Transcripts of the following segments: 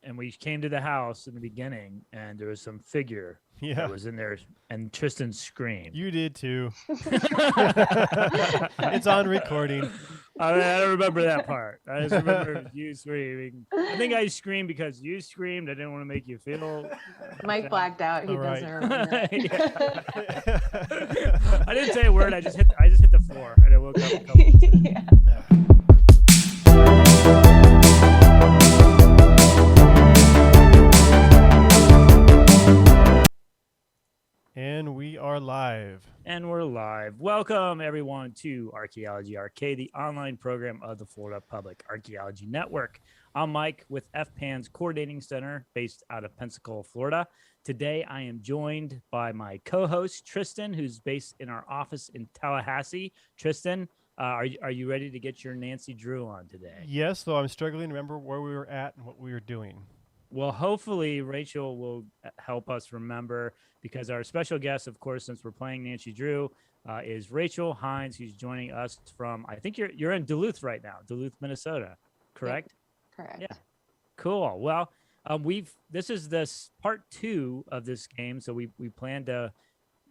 and we came to the house in the beginning, and there was some figure that was in there, and Tristan screamed. You did too. It's on recording. I don't remember that part. I just remember you screaming. I think I screamed because you screamed. I didn't want to make you feel. Mike blacked out. He doesn't remember. I didn't say a word. I just hit the floor, and I woke up a couple times. Yeah. And we are live. And we're live. Welcome, everyone, to Archaeology Arcade, the online program of the Florida Public Archaeology Network. I'm Mike with FPAN's Coordinating Center based out of Pensacola, Florida. Today, I am joined by my co-host, Tristan, who's based in our office in Tallahassee. Tristan, are you ready to get your Nancy Drew on today? Yes, though I'm struggling to remember where we were at and what we were doing. Well, hopefully Rachel will help us remember, because our special guest, of course, since we're playing Nancy Drew, is Rachel Hines, who's joining us from, I think you're in Duluth right now, Duluth, Minnesota, correct? Yep, correct. Yeah. Cool. Well, this is this part 2 of this game, so we plan to,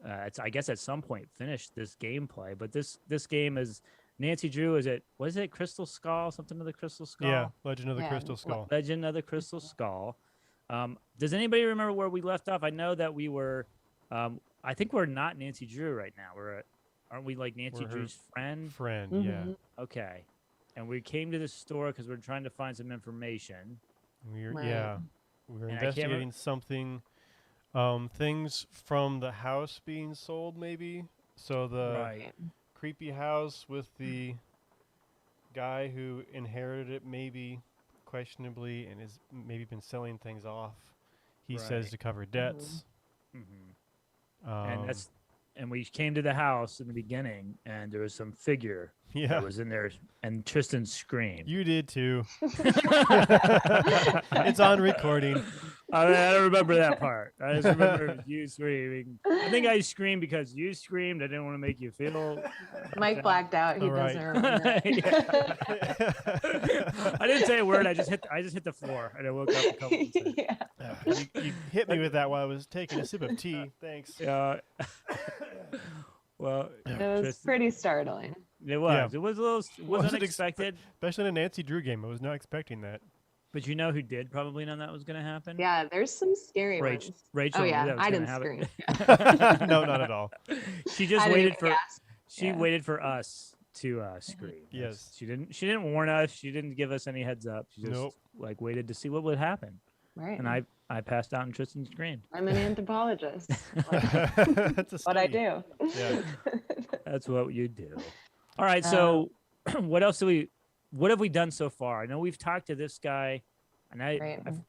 I guess at some point finish this gameplay. But this game is Nancy Drew. What is it? Crystal Skull? Something of the Crystal Skull? Yeah, Legend of the Crystal Skull. Legend of the Crystal Skull. Does anybody remember where we left off? I know that we were, I think we're not Nancy Drew right now. Aren't we like Nancy Drew's friend? Friend, yeah. Okay. And we came to the store because we're trying to find some information. We were investigating something, things from the house being sold, maybe. So the creepy house with the guy who inherited it, maybe questionably, and has maybe been selling things off. He says to cover debts. And we came to the house in the beginning, and there was some figure that was in there, and Tristan screamed. You did too. It's on recording. I don't remember that part. I just remember you screaming. I think I screamed because you screamed. I didn't want to make you feel. Mike blacked out. He doesn't remember. I didn't say a word. I just hit the floor, and I woke up a couple times. You hit me with that while I was taking a sip of tea. Thanks. Well, it was pretty startling. It was. Yeah. It was a little. It was unexpected. Especially in a Nancy Drew game. I was not expecting that. But you know who did probably know that was going to happen? Yeah, there's some scary ones. Rachel. Oh yeah, I didn't scream. No, not at all. She just waited for. She waited for us to scream. Yes. She didn't warn us. She didn't give us any heads up. She just waited to see what would happen. Right. And I passed out and Tristan screamed. I'm an anthropologist. That's what I do. Yeah. That's what you do. All right. So what else what have we done so far? I know we've talked to this guy, and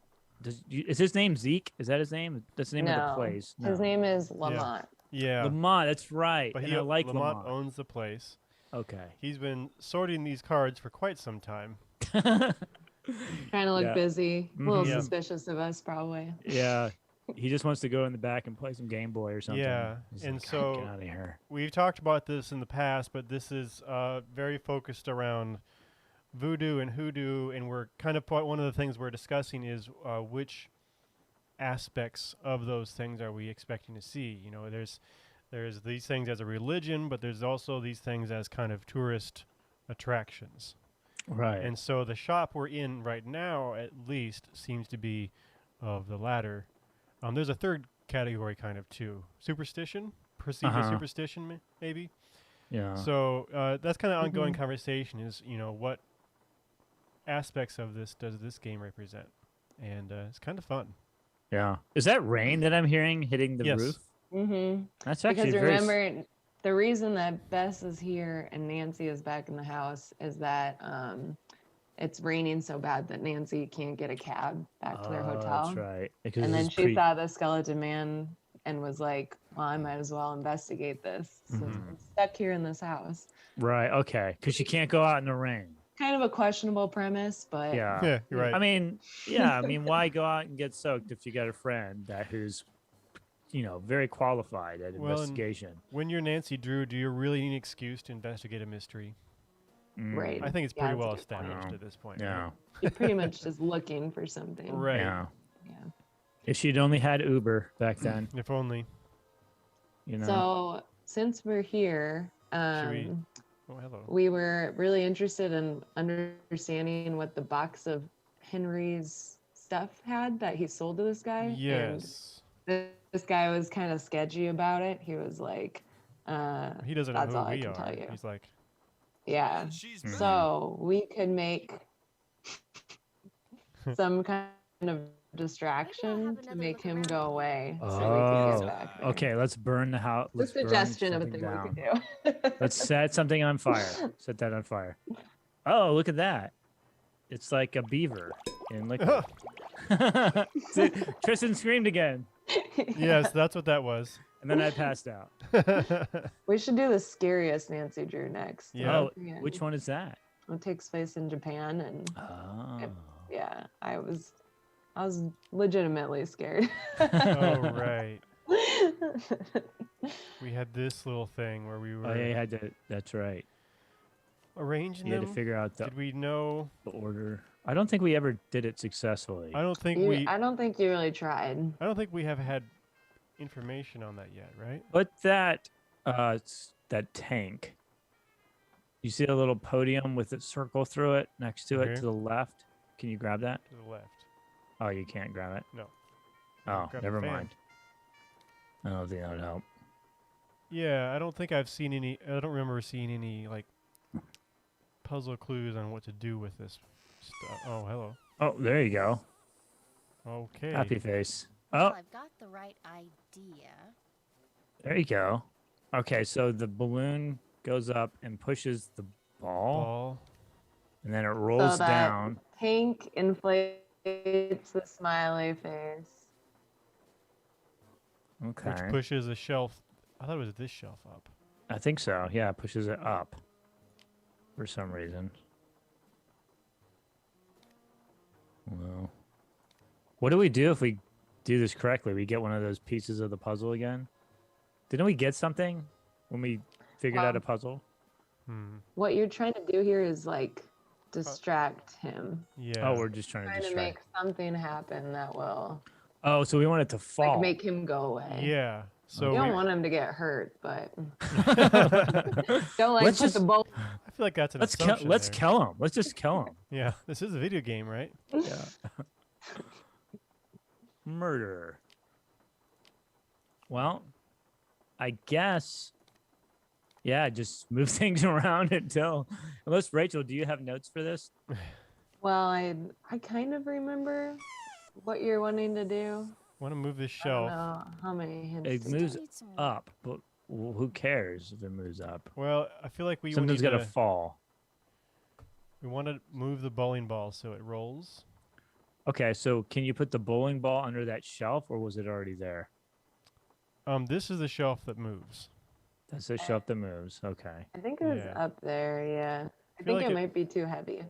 is his name Zeke? Is that his name? That's the name of the place. No. His name is Lamont. Yeah. Lamont, that's right. But Lamont owns the place. Okay. He's been sorting these cards for quite some time. Trying to look busy. A little suspicious of us, probably. Yeah. He just wants to go in the back and play some Game Boy or something. Yeah. And so get out of here. We've talked about this in the past, but this is very focused around voodoo and hoodoo, and we're kind of one of the things we're discussing is which aspects of those things are we expecting to see. You know, there's these things as a religion, but there's also these things as kind of tourist attractions. Right. And so the shop we're in right now, at least, seems to be of the latter. There's a third category kind of too. Superstition? Perceived as superstition, maybe? Yeah. So that's kind of ongoing conversation is, you know, what aspects of this does this game represent? And it's kind of fun. Yeah. Is that rain that I'm hearing hitting the roof? Mm-hmm. That's actually because remember, the reason that Bess is here and Nancy is back in the house is that it's raining so bad that Nancy can't get a cab back to their hotel. That's right. And then she saw the skeleton man and was like, well, I might as well investigate this since I'm stuck here in this house. Right. Okay. Because she can't go out in the rain. Kind of a questionable premise, but yeah, you're right. I mean, why go out and get soaked if you got a friend who's, very qualified at investigation? When you're Nancy Drew, do you really need an excuse to investigate a mystery? Right. I think it's Yeah, pretty that's a well good established point. at this point. Yeah. You're pretty much just looking for something. Right. Yeah. Yeah. If she'd only had Uber back then, If only. you know. So since we're here, Should we? Oh, hello. we were really interested in understanding what the box of Henry's stuff had that he sold to this guy. Yes. And this guy was kind of sketchy about it. He was like, He doesn't know that's who all I we can are. tell you. He's like, Yeah. So we could make some kind of distraction to make him go away so we could get back there. Okay, let's burn the house. A Let's burn suggestion of a something thing down. we could do. Let's set something on fire. Set that on fire. Oh, look at that. It's like a beaver in liquid. See, Tristan screamed again, yes, that's what that was. and then I passed out. We should do the scariest Nancy drew next. Yeah. Oh, which one is that? It takes place in Japan, and Oh. yeah, I was legitimately scared. Oh, right. We had this little thing where we were Oh, yeah, you had to. That's right. arranging You had them. to figure out the Did we know? order. I don't think we ever did it successfully. I don't think I don't think you really tried. I don't think we have had information on that yet, right? But that that tank. You see a little podium with a circle through it next to it Okay. to the left. Can you grab that? To the left. Oh, you can't grab it. No. Oh, Grab the never fan. mind. I don't think that would help. Yeah, I don't think I've seen any. I don't remember seeing any like puzzle clues on what to do with this stuff. Oh, hello. Oh, there you go. Okay. Happy face. Well, Oh, I've got the right idea. there you go. Okay, so the balloon goes up and pushes the ball, Ball. and then it rolls that- down. Tank inflates the smiley face. Okay. Which pushes a shelf. I thought it was this shelf up. I think so. Yeah, it pushes it up for some reason. Well, what do we do if we do this correctly? We get one of those pieces of the puzzle again? Didn't we get something when we figured out a puzzle? Hmm. What you're trying to do here is like distract him. Yeah. Oh, we're just trying to Trying to distract. make something happen that will Oh, so we want it to fall. like make him go away. Yeah. So You don't we- want him to get hurt, but don't like Let's put just- the bolt. I feel like that's an let's assumption let's there. kill him. Let's just kill him. Yeah. This is a video game, right? Yeah. Murder. Well, I guess. Yeah, just move things around until. Unless Rachel, do you have notes for this? Well, I kind of remember what you're wanting to do. Want to move this I don't shelf? know how many hints. It to moves Need some up, but who cares if it moves up? Well, I feel like we Something's need got to to. fall. We want to move the bowling ball so it rolls. Okay, so can you put the bowling ball under that shelf, or was it already there? This is the shelf that moves. That's the shelf that moves. Okay. I think it was Yeah. up there. Yeah, I feel think like it it- might be too heavy.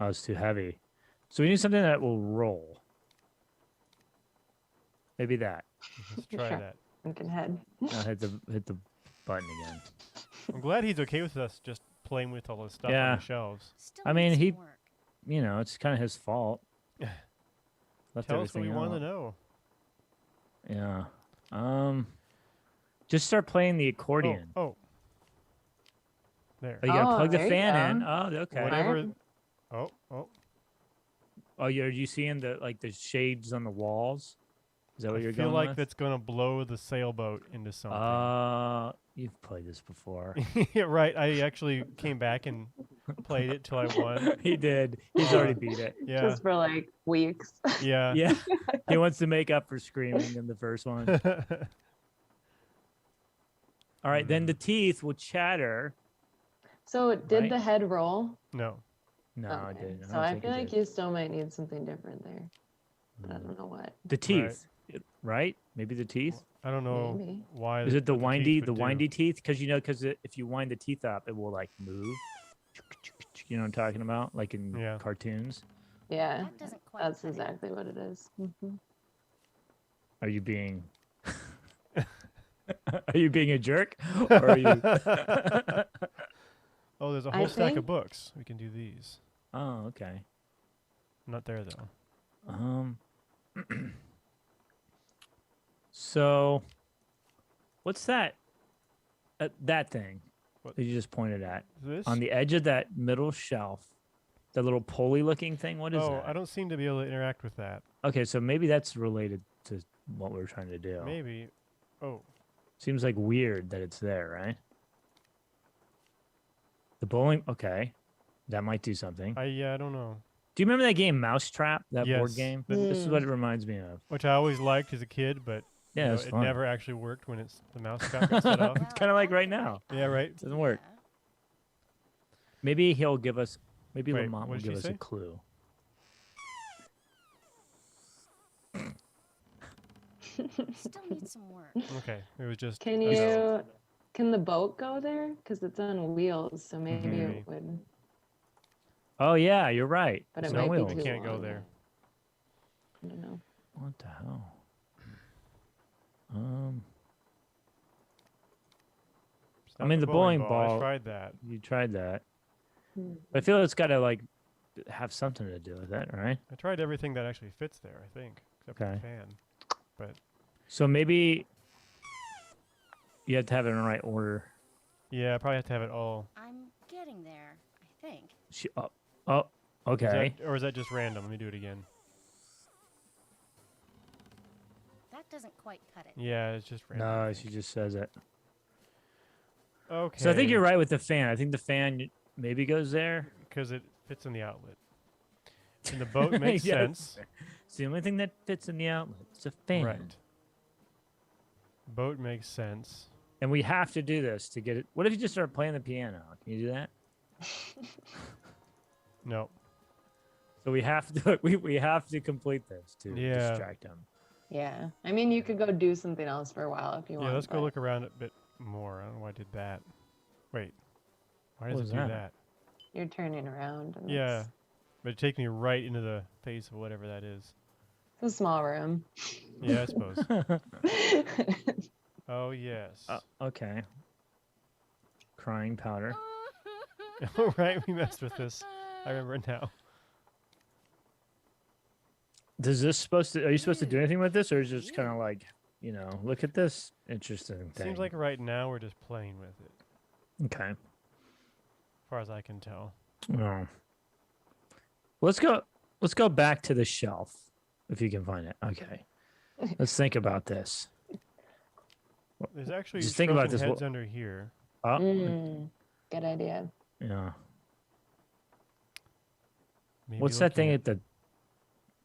Oh, it's too heavy. So we need something that will roll. Maybe that. Let's try Sure. that. Thinking head. I'll hit the button again. I'm glad he's okay with us just playing with all this stuff Yeah. on the shelves. Still I need mean, some he- work. You know, it's kind of his fault. Left Tell us what we everything want to out. know. Yeah. Just start playing the accordion. Oh. There. Oh, you gotta Oh, plug the there you fan in. go. Oh, okay. Whatever. Right. Oh. Oh, are you seeing the shades on the walls? Is that what I you're feel going like with? that's gonna blow the sailboat into something. You've played this before. Yeah, right. I actually came back and played it till I won. He did. He's already beat it. Yeah. Just for like weeks. Yeah. Yeah. He wants to make up for screaming in the first one. All right, then the teeth will chatter. So did Right. the head roll? No. No, I Okay. didn't. So I feel like you still might need something different there. But I don't know what. The teeth, right? Maybe the teeth. I don't know Maybe. why. Is it the what windy, teeth the would do. windy teeth? Because if you wind the teeth up, it will like move. You know what I'm talking about? Like in Yeah. cartoons. Yeah, That doesn't quite that's cut it. exactly what it is. Mhm. Are you being? Are you being a jerk? Or are you? Oh, there's a I whole stack of think- books. We can do these. Oh, okay. Not there though. So, what's that? That thing What? that you just pointed at This? on the edge of that middle shelf, the little pulley-looking thing. What is oh, that? I don't seem to be able to interact with that. Okay, so maybe that's related to what we're trying to do. Maybe. Oh, Seems like weird that it's there, right? The bowling. Okay, that might do something. I don't know. Do you remember that game Mousetrap? That board Yes, game. but- This is what it reminds me of. Which I always liked as a kid, but Yeah, it's it fun. never actually worked when the mouse trap got set off. It's kinda like right now. Yeah, right. Doesn't work. Maybe he'll give us. Maybe Wait, Lamont what will did she give us a say? clue. Still need some work. Okay, it was just. Can a no. can the boat go there? Because it's on wheels, so maybe Maybe. it would. Oh yeah, you're right. But it It's might on be wheels. too We can't go long. there. I don't know. What the hell? It's I not mean, the bowling I ball- tried that. You tried that. Hmm. I feel it's got to like have something to do with it, right? I tried everything that actually fits there. I think, except for Okay. the fan. But So maybe you have to have it in the right order. yeah, I probably have to have it all. I'm getting there, I think. Oh, Is okay. that, or is that just random? Let me do it again. That doesn't quite cut it. Yeah, it's just random. I No, think. she just says it. Okay. So I think you're right with the fan. I think the fan maybe goes there. because it fits in the outlet. And the boat makes Yes. sense. It's the only thing that fits in the outlet. It's a fan. Right. Boat makes sense. And we have to do this to get it. What if you just start playing the piano? Can you do that? No. So we have to we have to complete this to Yeah. distract him. Yeah. I mean, you could go do something else for a while if you want. Yeah, let's go but look around a bit more. I don't know why I did that. Wait. Why does What it was do that? that? You're turning around. And Yeah. But it takes me right into the face of whatever that is. It's a small room. Yeah, I suppose. Oh, yes. Okay. Crying powder. All right, we messed with this. I remember it now. Does this supposed to? Are you supposed to do anything with this, or is it just kind of like, look at this interesting thing? Seems like right now we're just playing with it, Okay. as far as I can tell. Oh. Let's go back to the shelf, if you can find it. Okay. Let's think about this. There's actually Just think about shrunken this. heads under here. Oh, Good idea. yeah. Maybe What's that thing looking at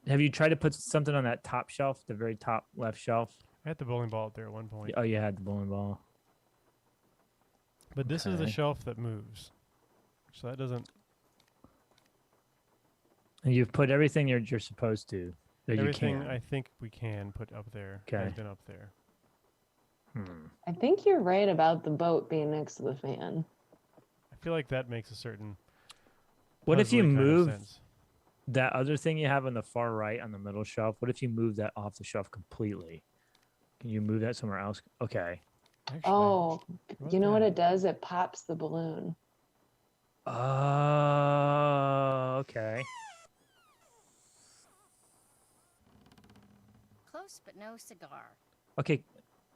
the? Have you tried to put something on that top shelf, the very top left shelf? I had the bowling ball up there at one point. Oh, you had the bowling ball. But this is the Okay. shelf that moves. So that doesn't... And you've put everything you're supposed to. That Everything you can. I think we can put up there Okay. has been up there. I think you're right about the boat being next to the fan. I feel like that makes a certain... What if you puzzly kind of move sense. that other thing you have on the far right on the middle shelf? What if you move that off the shelf completely? Can you move that somewhere else? Okay. Actually, Oh, about you know what that? it does? It pops the balloon. Oh, okay. Close but no cigar. Okay.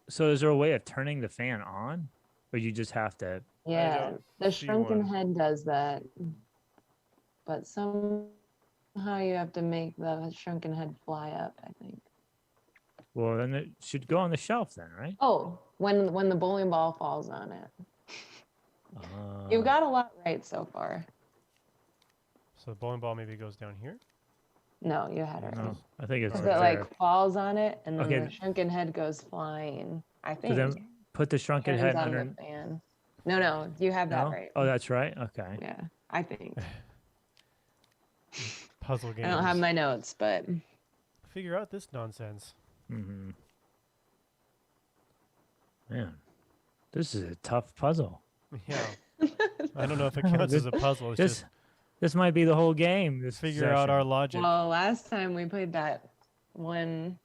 So is there a way of turning the fan on? Or you just have to Yeah, don't the see shrunken one. head does that. But somehow you have to make the shrunken head fly up, I think. well then it should go on the shelf then, right? Oh, when the bowling ball falls on it. You've Uh, got a lot right so far. So the bowling ball maybe goes down here? No, you had it right. no, I think it's Because right it there. like falls on it and then Okay. the shrunken head goes flying. I So think. then put the shrunken Turns head on under. the fan. No, you have that No? right. Oh, that's right. Okay. Yeah, I think. Puzzle games. I don't have my notes, but Figure out this nonsense. Mm-hmm. Man, this is a tough puzzle. Yeah. I don't know if it counts as a puzzle. It's This just this might be the whole game. This figure out our session. logic. well, last time we played that one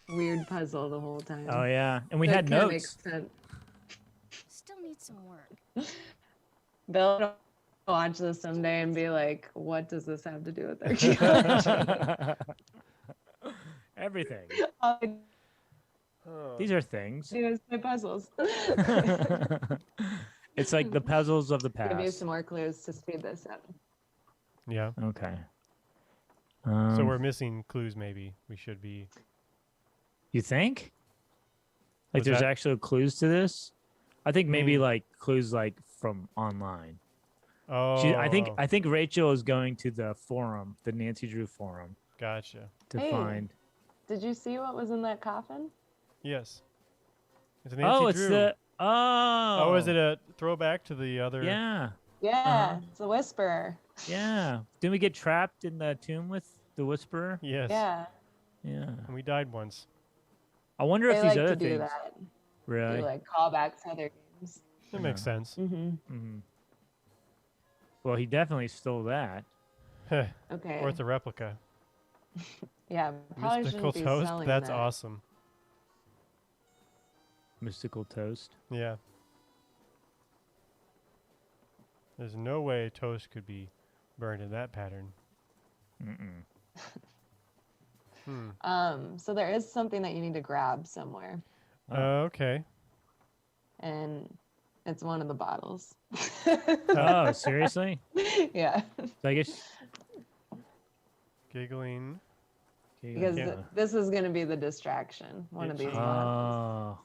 weird puzzle the whole time. Oh yeah, and we So it had kinda notes. makes sense. Still need some work. Bill will watch this someday and be like, "What does this have to do with archaeology?" Everything. All I These are things. do is play puzzles. It's like the puzzles of the Give you past. some more clues to speed this up. Yeah. Okay. So we're missing clues. Maybe we should be. You think? Like Was there's that- actual clues to this? I think maybe Hmm. like clues like from online. Oh. I think Rachel is going to the forum, the Nancy Drew forum, Gotcha. to Hey. find. Did you see what was in that coffin? Yes. It's a Nancy Oh, it's Drew. the Oh, is it a throwback to the other? Yeah, Yeah, it's a whisperer. yeah. Didn't we get trapped in the tomb with the Whisperer? Yes. Yeah, Yeah. And we died once. I wonder they if these like other to do things that. really. Do like callbacks to other games. That makes sense. Mm-hmm. Mhm. Well, he definitely stole that. Okay. Or it's a replica. Yeah, probably Mystical shouldn't be toast. selling That's that. awesome. Mystical toast. Yeah. There's no way toast could be burned in that pattern. Mm-mm. So there is something that you need to grab somewhere, Okay. and it's one of the bottles. Oh, seriously? Yeah, So I guess. Giggling. Okay, because yeah. this is going to be the distraction. One of these Itchy. bottles. Oh,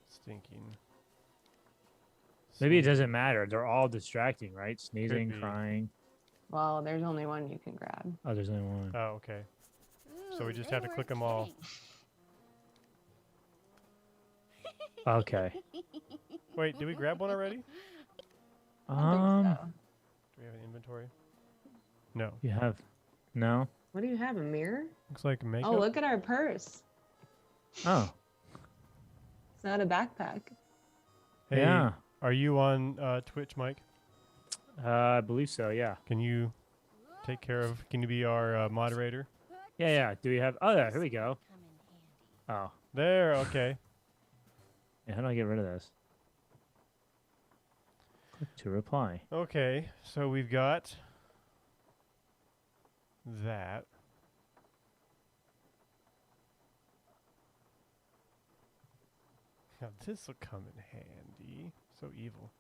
Stinking. maybe it Sneak- doesn't matter. They're all distracting, right? Sneezing, be. crying. Well, there's only one you can grab. Oh, there's only one. Oh, okay. So we Ooh, just they have to weren't click 'em all. kidding. Okay. Wait, did we grab one already? I don't think so. Do we have an inventory? No. You have no. What do you have? A mirror? Looks like makeup. Oh, look at our purse. Oh, It's not a backpack. Hey, yeah. are you on Twitch, Mike? I believe so. Yeah. Can you take care of? Can you be our moderator? Yeah, yeah. Do we have? Oh, yeah. Here we go. Come in handy. Oh, There. Okay. yeah, how do I get rid of this? Click to reply. Okay. So we've got that. Now this will come in handy. So evil.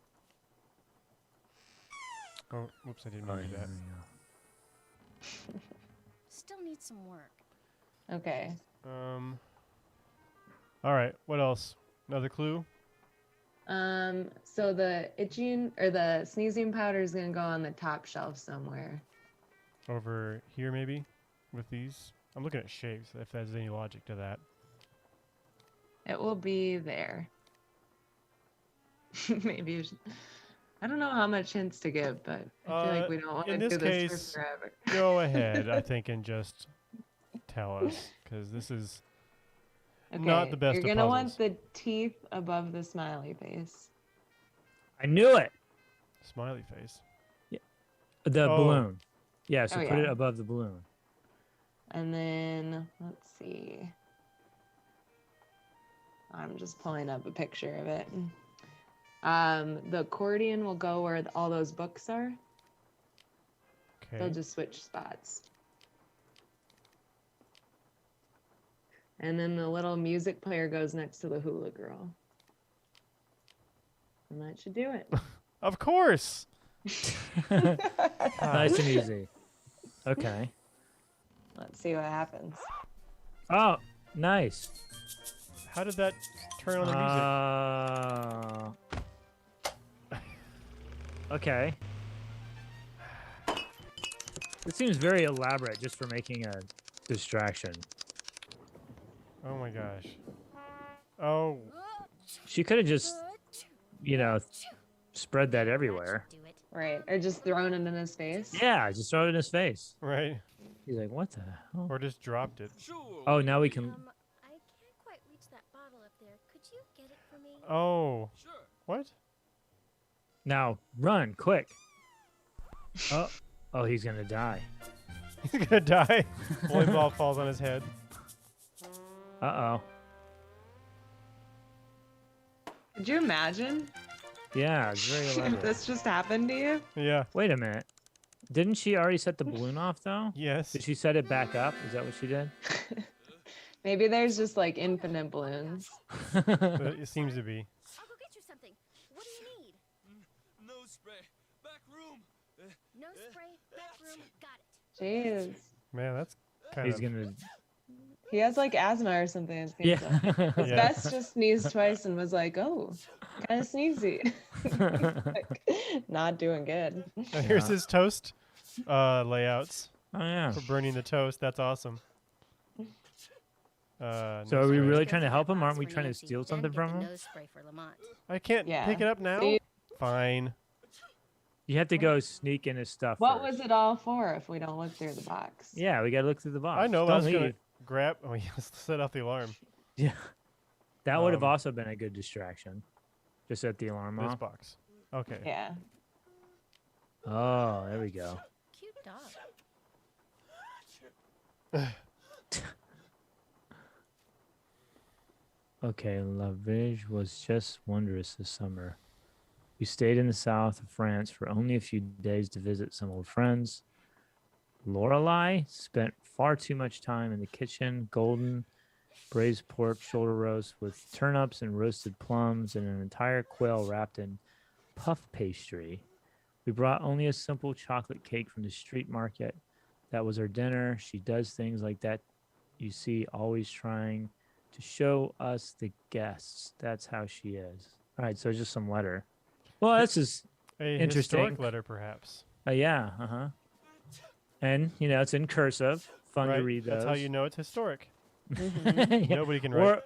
Oh, whoops! I didn't mean to do that. Still needs some work. Okay. All right. What else? Another clue? So the itching or the sneezing powder is gonna go on the top shelf somewhere. Over here, maybe? With these? I'm looking at shapes, if there's any logic to that. It will be there. Maybe you should. I don't know how much hints to give, but I feel like we don't want in to this do this case, for forever. Go ahead, I think, and just tell us, because this is not the best You're of gonna want puzzles. the teeth above the smiley face. I knew it. Smiley face. The Oh. balloon. Yeah. So Oh, put it yeah. above the balloon. And then let's see. I'm just pulling up a picture of it. The accordion will go where all those books are. They'll Okay. just switch spots. And then the little music player goes next to the hula girl. And that should do it. Of course! Nice and easy. Okay. Let's see what happens. Oh, nice. How did that turn on the music? Okay. It seems very elaborate just for making a distraction. Oh my gosh. Oh, She could have just, spread that everywhere. That should do it. Right. Or just throwing it in his face. Yeah, just throw it in his face. right. He's like, what the hell? Or just dropped it. Oh, now we can. I can't quite reach that bottle up there. Could you get it for me? Oh. What? Now run quick. Oh, he's gonna die. He's gonna die. Bowling ball falls on his head. Uh oh. Could you imagine? Yeah, it's very elaborate. This just happened to you? Yeah. Wait a minute. Didn't she already set the balloon off though? Yes. Did she set it back up? Is that what she did? Maybe there's just like infinite balloons. It seems to be. I'll go get you something. What do you need? No spray. Back room. No spray, back room, got it. Jeez. Man, that's kind He's of. gonna. He has like asthma or something. It seems Yeah. like. Yeah. Bess just sneezed twice and was like, oh, kind of sneezy. Like, not doing good. Here's his toast layouts Oh yeah. for burning the toast. That's awesome. So no are we spray. really trying to Get help that him? Aren't box we for trying to Nancy, steal then something get from the him? nose spray for Lamont. I can't Yeah. pick it up now? See? Fine. You have to go sneak in his stuff. What first. was it all for if we don't look through the box? Yeah, we gotta look through the box. I know. Don't I was leave. going to grab. Oh, yes. Set off the alarm. Yeah. That would have Um, also been a good distraction. Just set the alarm This off. box. Okay. Yeah. Oh, there we go. Cute dog. Okay, La Vige was just wondrous this summer. We stayed in the south of France for only a few days to visit some old friends. Lorelei spent far too much time in the kitchen, golden braised pork shoulder roast with turnips and roasted plums and an entire quail wrapped in puff pastry. We brought only a simple chocolate cake from the street market. That was our dinner. She does things like that, you see, always trying to show us the guests. That's how she is. All right, so just some letter. Well, this is A Interesting. historic letter, perhaps. yeah, and it's in cursive. Fun to Right, read those. That's how you know it's historic. Mhm. Yeah. Nobody can write.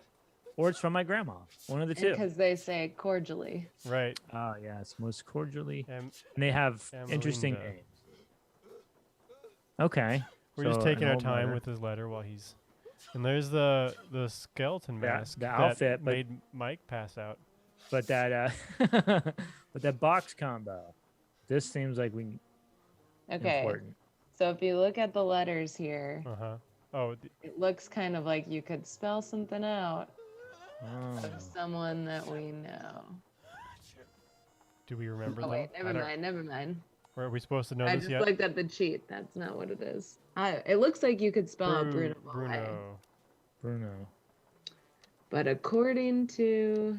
Or it's from my grandma. One of the two. Because they say cordially. Right. Oh yes, most cordially. And And they have interesting Amalinda. names. Okay. we're just so taking an our old time letter. with his letter while he's. And there's the skeleton Yeah, mask the that outfit, but- made Mike pass out. But that but that box combo. This seems like Okay. important. So if you look at the letters here, Uh huh. Oh, it looks kind of like you could spell something out Oh. of someone that we know. do we remember Oh them? wait, I never don't- mind, never mind. Are we supposed to know I this just yet? looked at the cheat. That's not what it is. It looks like you could spell out Bruno Bolet. Bruno. Bruno. But according to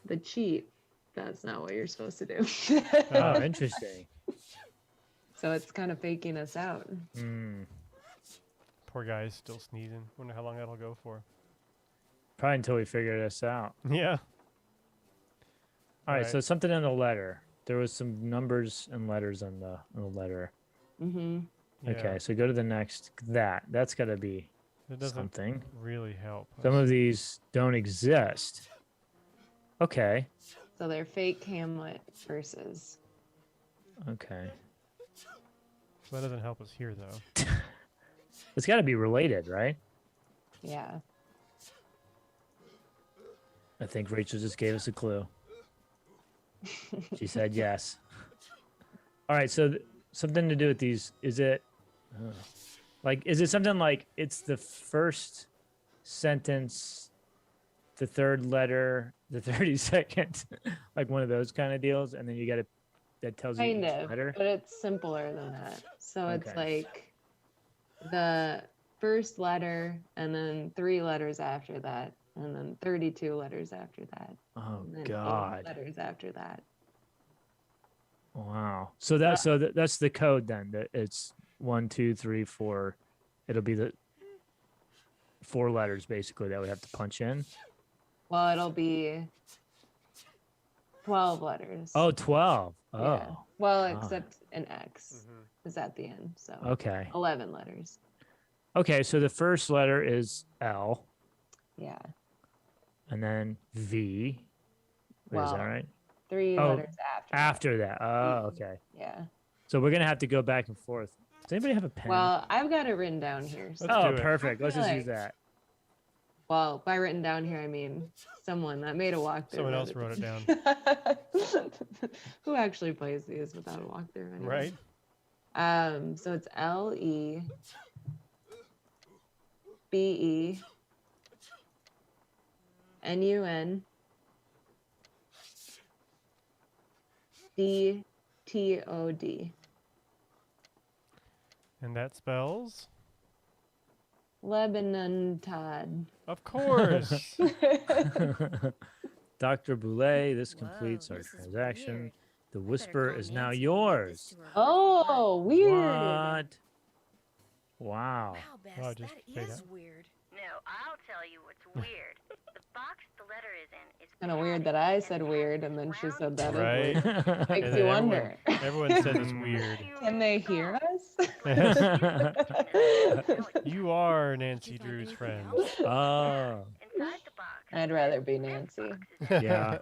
the cheat, that's not what you're supposed to do. Oh, interesting. So it's kind of faking us out. Hmm. Poor guy's still sneezing. Wonder how long that'll go for. Probably until we figure this out. Yeah. All right, Right. so something in the letter. There was some numbers and letters on the letter. Mm-hmm. Yeah. Okay, so go to the next. That's got to be It doesn't something. really help. Some of these don't exist. Okay. So they're fake Hamlet verses. Okay. So that doesn't help us here, though. It's got to be related, right? Yeah. I think Rachel just gave us a clue. She said yes. All right, so something to do with these. Is it is it something like it's the first sentence, the third letter, the 32nd, like one of those kind of deals, and then you got to that tells you Kind each of, letter? but it's simpler than that. So it's Okay. like the first letter and then 3 letters after that, and then 32 letters after that, Oh and then 8 God! letters after that. Wow. So that's the code then. That it's 1, 2, 3, 4. It'll be the 4 letters basically that we have to punch in. Well, it'll be 12 letters. Oh, 12. Oh, Yeah. Well, Ah. except an X is at the end, so okay. 11 letters. Okay, so the first letter is L, Yeah. and then V. Wait, is that Well, right? 3 Oh, letters after. After that. Oh, okay. Yeah. So we're gonna have to go back and forth. Does anybody have a pen? Well, I've got it written down here. So, Let's oh, do it. perfect. Let's just feel use that. well, by written down here, I mean someone that made a walkthrough. Someone else wrote it down. Who actually plays these without a walkthrough? Anyway? Right? So it's LEBENUN D-T-O-D. And that spells? Lebanon Todd. Of course. Dr. Bolet, this Whoa, completes our this is transaction. weird. The I better whisper call is now Nancy and get this yours. to her before Oh, weird. What? Wow. Wow, Bess, Oh, just that fade is out. weird. No, I'll tell you what's weird. The box the letter is in is Kind of weird that I said weird and then she said that is Right. weird. Makes And you then wonder. everyone said it's Mm. weird. Can they hear us? You are Did Nancy you find Drew's anything friend. else? Oh. Inside the box. I'd rather be Nancy. Yeah.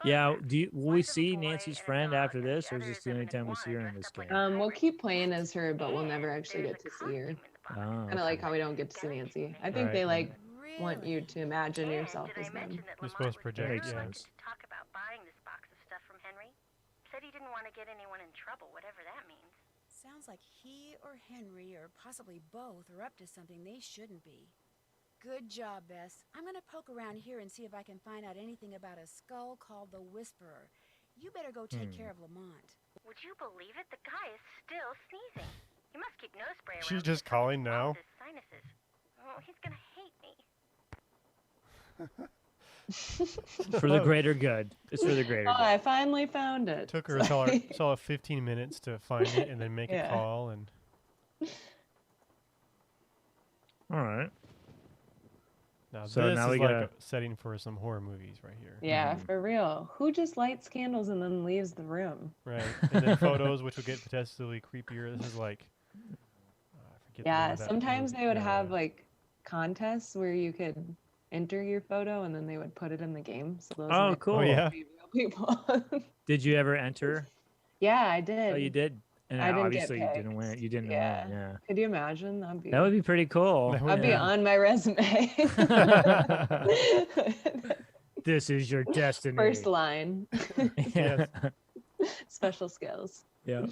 Yeah. Will Will we see Nancy's friend after this, or is this the only time we see her in this game? We'll keep playing as her, but we'll never actually get to see her. Oh, Kind of like how we don't get to see Nancy. I think Right. they like want Really? you to imagine yourself as them. You're supposed to project, Makes yeah. sense. To talk about buying this box of stuff from Henry. Said he didn't want to get anyone in trouble, whatever that means. Sounds like he or Henry or possibly both are up to something they shouldn't be. Good job, Bess. I'm gonna poke around here and see if I can find out anything about a skull called the Whisperer. You better go take care of Lamont. Would you believe it? The guy is still sneezing. He must keep nose spray around. She's to just cover calling now. all his sinuses. Oh, he's gonna hate me. For the greater good. It's for the greater Oh, good. I finally found it. Took her a solid 15 minutes to find it and then make a Yeah. call. And All right. now So this now is we like gotta- a setting for some horror movies right here. Yeah, for real. Who just lights candles and then leaves the room? Right. And then photos, which will get potentially creepier. This is like. I forget the name Yeah, of that sometimes movie. they would have like contests where you could enter your photo and then they would put it in the game. So those Oh, might cool. Oh, yeah. be real people. Did you ever enter? Yeah, I did. Oh, you did? And I didn't get obviously you didn't win it. picked. You didn't Yeah. win. Yeah. Could you imagine? That would be pretty cool. That would I'd be Yeah. on my resume. This is your destiny. First line. Yeah. Special skills. Yeah.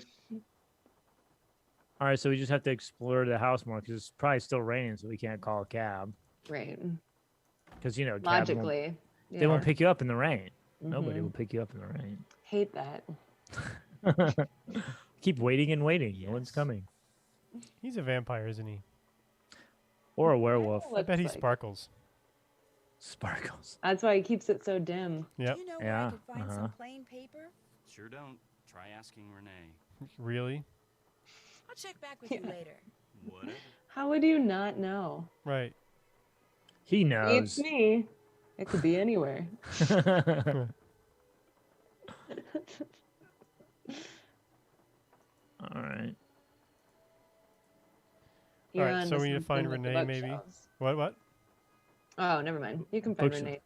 All right, so we just have to explore the house more because it's probably still raining, so we can't call a cab. Right. Because cab won't- Logically. they won't pick you up in the rain. Mhm. Nobody will pick you up in the rain. Hate that. Keep waiting and waiting. No one's coming. He's a vampire, isn't he? Or a werewolf. Yeah, I bet he looks like- sparkles. Sparkles. That's why he keeps it so dim. Yep. Do you know where Yeah, I could find uh-huh. some plain paper? Sure don't. Try asking Renee. Really? I'll check back with you Yeah. later. Whatever. How would you not know? Right. He It's knows. me. It could be anywhere. All right. You're Alright, on so we need to something find with the Renee, maybe? bookshelves. What? Oh, never mind. You can find Bookshelf. Renee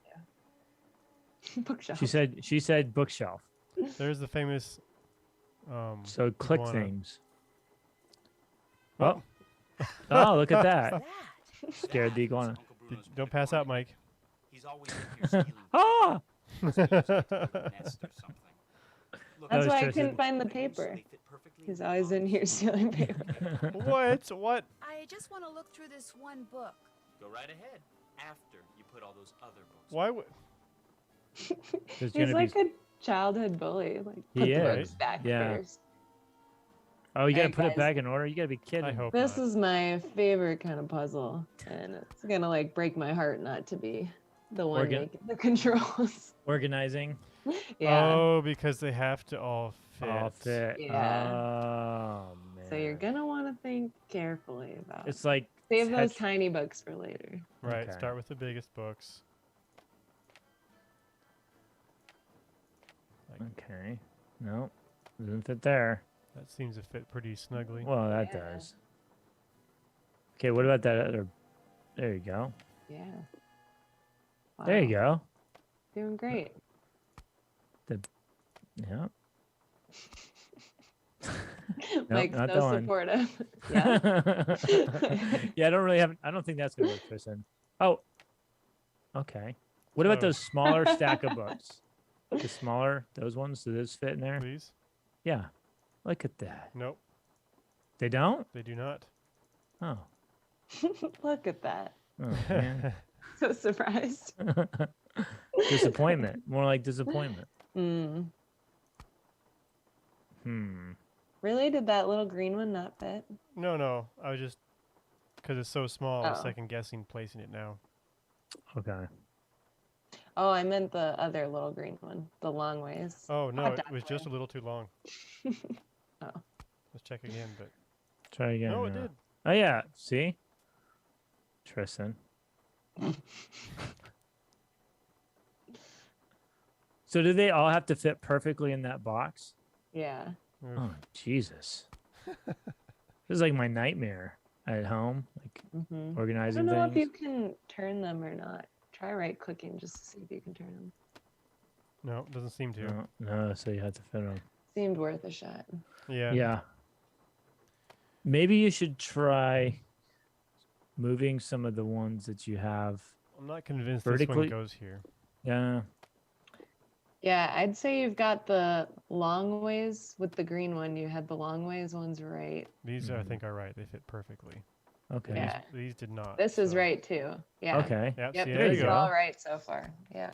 too. Bookshelf. She said bookshelf. There's the famous. So click iguana. things. Oh. Oh, look at that. That. Scared the iguana. Uncle Bruno's Don't pet pass out, guardian. Mike. He's always in here stealing Ah! things. Must have used it to a nest or something. Look, That's was why I Tristan. couldn't find the they paper. fit perfectly He's in the always in box. here stealing paper. What? What? I just want to look through this one book. Go right ahead. After you put all those other books. Why would? There's He's gonna like be. a childhood bully. Like, He put the is. books back Yeah. first. Oh, you gotta Hey, put it guys. back in order. You gotta be kidding. I hope This not. is my favorite kind of puzzle, and it's gonna like break my heart not to be the one Organ- making the controls. Organizing. Yeah. Oh, because they have to all fit. All fit. Yeah. Oh man. So you're gonna want to think carefully about. It's like Save those Tetris- tiny books for later. Right. Okay. Start with the biggest books. Okay. No, doesn't fit there. That seems to fit pretty snugly. Well, that Yeah. does. Okay, what about that other? There you go. Yeah. There you Wow. go. Doing great. Yeah. Mike's not so that one. supportive. Yeah. Yeah, I don't really have. I don't think that's gonna work, Tristan. Oh. Okay. What about So- those smaller stack of books? The smaller, those ones. Do those fit in there? Please. Yeah. Look at that. Nope. They don't. They do not. Oh. Look at that. Oh man. So surprised. Disappointment. More like disappointment. Mm. Really? Did that little green one not fit? No. I was just because it's so small. I was Oh. second guessing placing it now. Okay. Oh, I meant the other little green one, the long ways. Oh no, Not it that was just a way. little too long. Oh. Let's check again, but Try again. no, it did. Oh yeah. See, Tristan. So do they all have to fit perfectly in that box? Yeah. Oof. Oh Jesus! This is like my nightmare at home, like I organizing don't know things. if you can turn them or not. Try right clicking just to see if you can turn them. No, it doesn't seem to. No, so you have to fit them. Seemed worth a shot. Yeah. Yeah. Maybe you should try moving some of the ones that you have. I'm not convinced this Vertically- one goes here. Yeah. Yeah, I'd say you've got the long ways with the green one. You had the long ways ones right. These I think are right. They fit perfectly. Okay. Yeah. These did not. This is so- right too. Yeah. Okay. Yep. Yep, See, there there this you is go. all right so far. Yeah.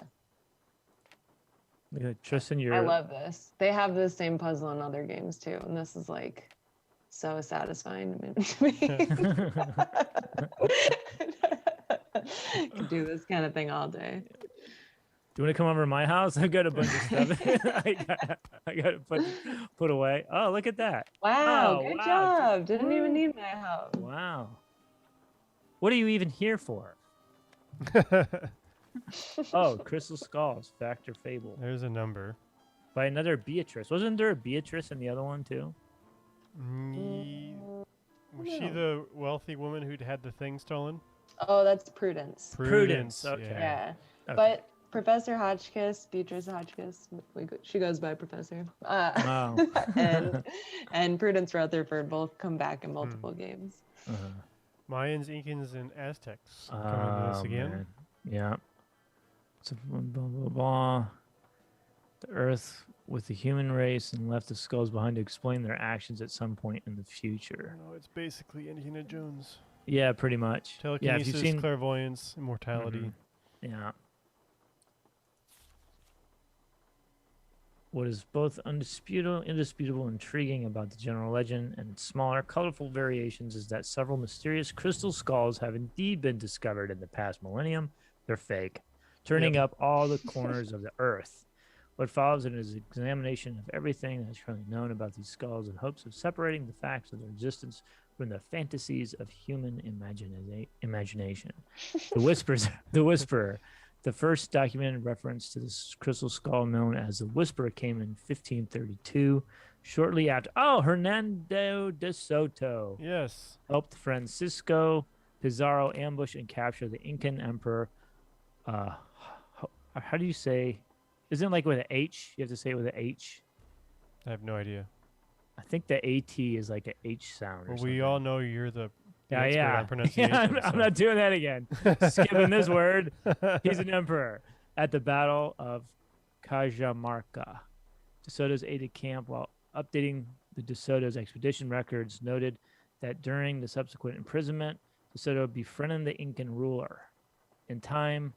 Look at Tristan, you're. I love this. They have the same puzzle in other games too, and this is like so satisfying to me. Could do this kind of thing all day. Do you want to come over to my house? I've got a bunch of stuff. I got to put away. Oh, look at that. Wow, Oh, good wow. job. Didn't even need my help. Wow. What are you even here for? Oh, Crystal Skulls, Fact or Fable. There's a number. By another Beatrice. Wasn't there a Beatrice in the other one too? Was she the wealthy woman who'd had the thing stolen? Oh, that's Prudence. Prudence, okay. Yeah. Okay. But Professor Hotchkiss, Beatrice Hotchkiss, she goes by Professor. Wow. and Prudence Rutherford both come back in multiple games. Mayans, Incans, and Aztecs come into this again. Man. Yeah. So blah, blah, blah. The Earth with the human race and left the skulls behind to explain their actions at some point in the future. No, it's basically Indiana Jones. Yeah, pretty much. Yeah, if Telekinesis, you've seen. clairvoyance, immortality. Yeah. What is both indisputable, intriguing about the general legend and its smaller, colorful variations is that several mysterious crystal skulls have indeed been discovered in the past millennium. They're fake, turning up all the corners of the earth. What follows is an examination of everything that is currently known about these skulls in hopes of separating the facts of their existence from the fantasies of human imagination. The Whisperer. The first documented reference to this crystal skull known as the Whisperer came in 1532, shortly after. Oh, Hernando de Soto Yes. helped Francisco Pizarro ambush and capture the Incan emperor. How do you say? Isn't it like with an H? You have to say it with an H. I have no idea. I think the AT is like an H sound. Or Well, something. we all know you're the Yeah, expert yeah. on pronunciation. I'm so- not doing that again. Skipping this word. He's an emperor. At the Battle of Cajamarca, De Soto's aide camp, while updating the De Soto's expedition records, noted that during the subsequent imprisonment, De Soto befriended the Incan ruler. In time,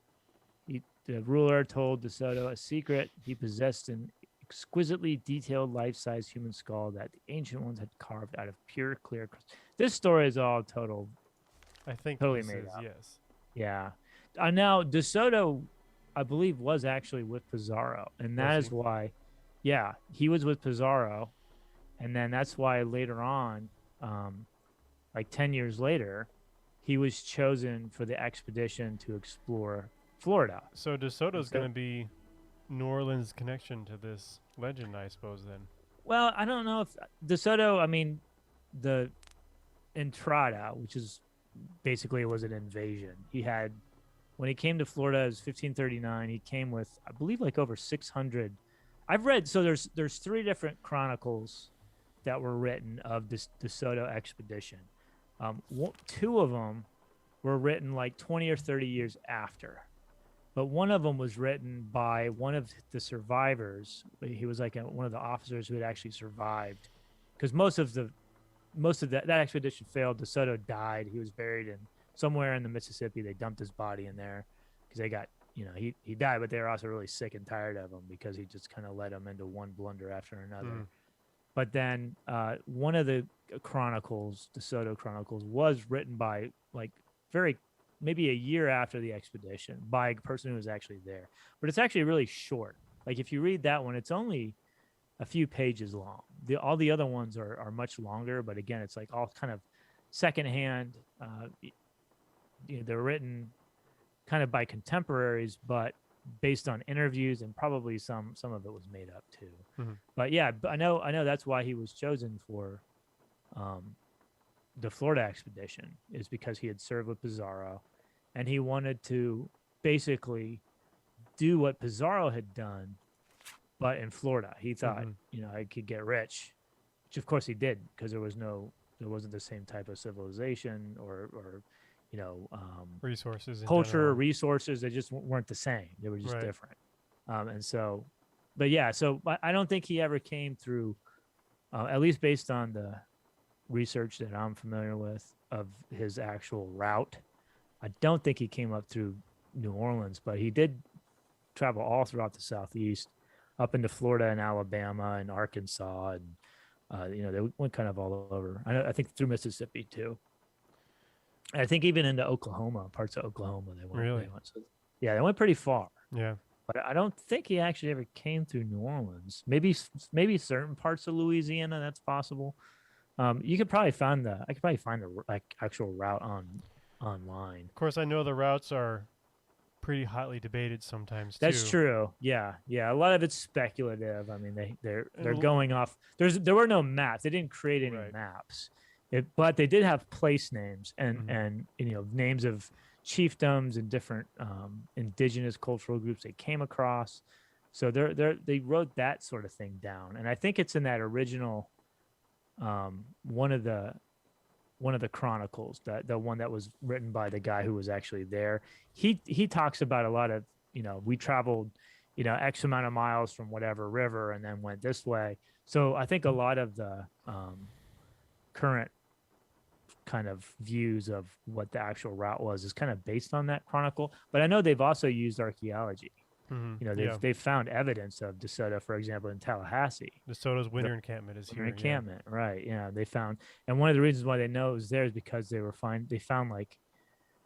the ruler told De Soto a secret. He possessed an exquisitely detailed life-size human skull that the ancient ones had carved out of pure, clear crystal. This story is all total. I think Totally this made is, up. yes. Yeah. Now, De Soto, I believe, was actually with Pizarro. And that Was is he? why, yeah, he was with Pizarro. And then that's why later on, like 10 years later, he was chosen for the expedition to explore Florida. So De Soto's So- going to be New Orleans' connection to this legend, I suppose, then. Well, I don't know if De Soto, I mean, the Entrada, which is basically was an invasion. He had, when he came to Florida, it was 1539. He came with, I believe, like over 600. I've read, so there's three different chronicles that were written of this De Soto expedition. Two of them were written like 20 or 30 years after. But one of them was written by one of the survivors. He was like one of the officers who had actually survived, because most of that expedition failed. De Soto died. He was buried in somewhere in the Mississippi. They dumped his body in there because they got, he died, but they were also really sick and tired of him because he just kind of led them into one blunder after another. But then one of the chronicles, DeSoto Chronicles, was written by like maybe a year after the expedition by a person who was actually there. But it's actually really short. Like if you read that one, it's only a few pages long. All the other ones are much longer, but again, it's like all kind of secondhand. They're written kind of by contemporaries, but based on interviews, and probably some of it was made up too. Mm-hmm. But yeah, I know that's why he was chosen for the Florida expedition, is because he had served with Pizarro, and he wanted to basically do what Pizarro had done, but in Florida. He thought, I could get rich, which of course he did, because there wasn't the same type of civilization or resources, culture, resources. They just weren't the same. They were just different. And so, but yeah, so I don't think he ever came through, at least based on the research that I'm familiar with of his actual route. I don't think he came up through New Orleans, but he did travel all throughout the Southeast, up into Florida and Alabama and Arkansas, and they went kind of all over. I think through Mississippi too. I think even into Oklahoma, parts of Oklahoma they went. Really? They went. So, yeah, they went pretty far. Yeah. But I don't think he actually ever came through New Orleans. Maybe certain parts of Louisiana. That's possible. You could probably find the actual route online. Of course, I know the routes are pretty hotly debated sometimes too. That's true. Yeah. A lot of it's speculative. I mean, they're going off. There were no maps. They didn't create any maps. But they did have place names and names of chiefdoms and different indigenous cultural groups they came across. So they wrote that sort of thing down, and I think it's in that original one of the chronicles, the one that was written by the guy who was actually there. He talks about a lot of we traveled X amount of miles from whatever river and then went this way. So I think a lot of the current kind of views of what the actual route was is kind of based on that chronicle. But I know they've also used archaeology. They've found evidence of DeSoto, for example, in Tallahassee. DeSoto's winter encampment is here. Encampment, right? Yeah, they found, and one of the reasons why they know it was there is because they found like,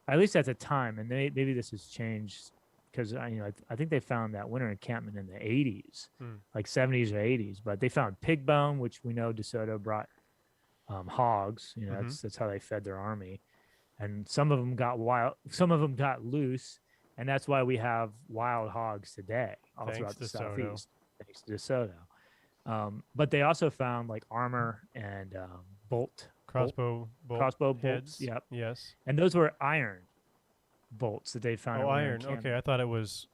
at least at the time, and maybe this has changed because I think they found that winter encampment in the 80s, like 70s or 80s. But they found pig bone, which we know DeSoto brought hogs. That's how they fed their army, and some of them got wild, some of them got loose. And that's why we have wild hogs today all throughout the Southeast, thanks to DeSoto. But they also found like armor and crossbow bolts. Yep. Yes. And those were iron bolts that they found. Oh, iron. Okay, I thought it was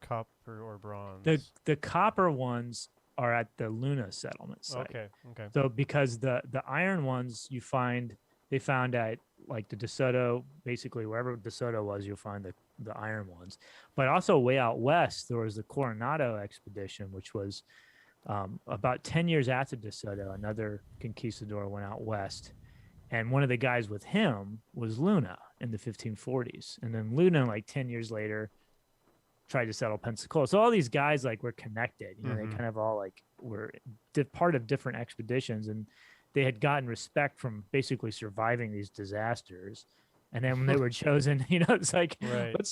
copper or bronze. The copper ones are at the Luna settlement site. Okay. So because the iron ones they found at like the DeSoto, basically wherever DeSoto was, you'll find the iron ones. But also way out west, there was the Coronado expedition, which was about 10 years after DeSoto. Another conquistador went out west, and one of the guys with him was Luna in the 1540s. And then Luna, like 10 years later, tried to settle Pensacola. So all these guys like were connected. They kind of all like were part of different expeditions, and they had gotten respect from basically surviving these disasters. And then when they were chosen, it's like,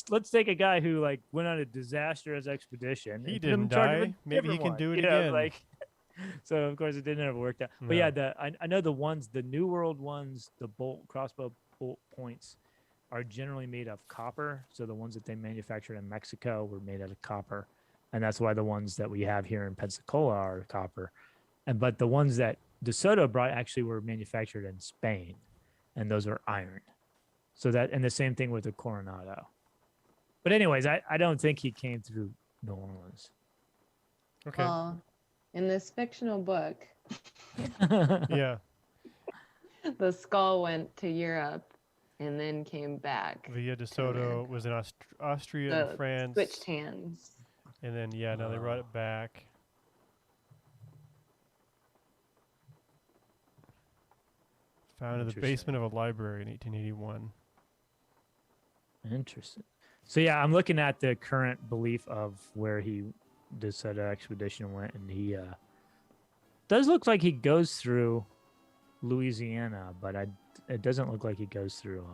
let's take a guy who like went on a disastrous expedition. He didn't die. Maybe he can do it again. So of course it didn't ever work out. But yeah, I know the New World ones, the crossbow bolt points are generally made of copper. So the ones that they manufactured in Mexico were made out of copper. And that's why the ones that we have here in Pensacola are copper. But the ones that DeSoto brought actually were manufactured in Spain, and those are iron. So and the same thing with the Coronado. But anyways, I don't think he came through New Orleans. Okay. Well, in this fictional book, yeah, the skull went to Europe and then came back. Via DeSoto was in Austria and France. Switched hands. And then, now they brought it back. Found in the basement of a library in 1881. Interesting. So yeah, I'm looking at the current belief of where DeSoto expedition went, and Does look like he goes through Louisiana, but it doesn't look like he goes through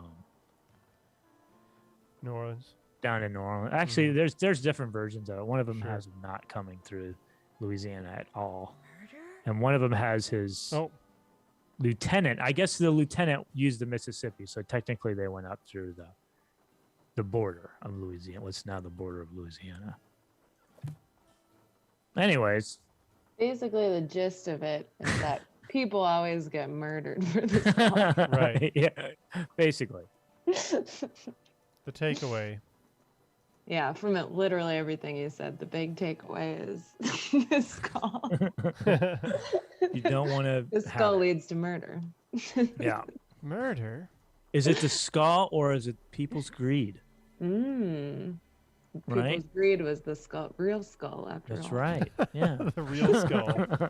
New Orleans. down in New Orleans. Actually, there's different versions of it. One of them Sure. has him not coming through Louisiana at all, Murder? and one of them has his lieutenant. I guess the lieutenant used the Mississippi, so technically they went up through the border of Louisiana. What's now the border of Louisiana. Anyways, Basically, the gist of it is that people always get murdered for this skull. Right. Yeah, basically. The takeaway. Yeah, from it, literally everything you said, the big takeaway is the skull. You don't want to. The skull leads to murder. Yeah. Murder? Is it the skull or is it people's greed? People's Right? greed was the skull, real skull after That's all. right. Yeah. The real skull.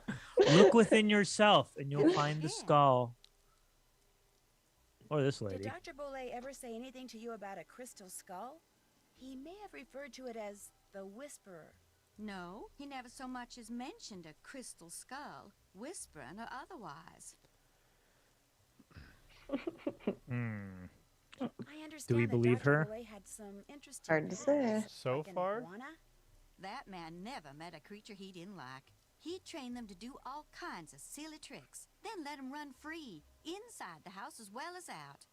Look within yourself and you'll find the skull. Or this Did lady. Dr. Bolet ever say anything to you about a crystal skull? He may have referred to it as the Whisperer. No, he never so much as mentioned a crystal skull, whispering or otherwise. Hmm. I understand we that believe Dr. her? Bolet had some interesting Hard to say. pets, So like an far? iguana. That man never met a creature he didn't like. He'd train them to do all kinds of silly tricks, then let them run free, inside the house as well as out.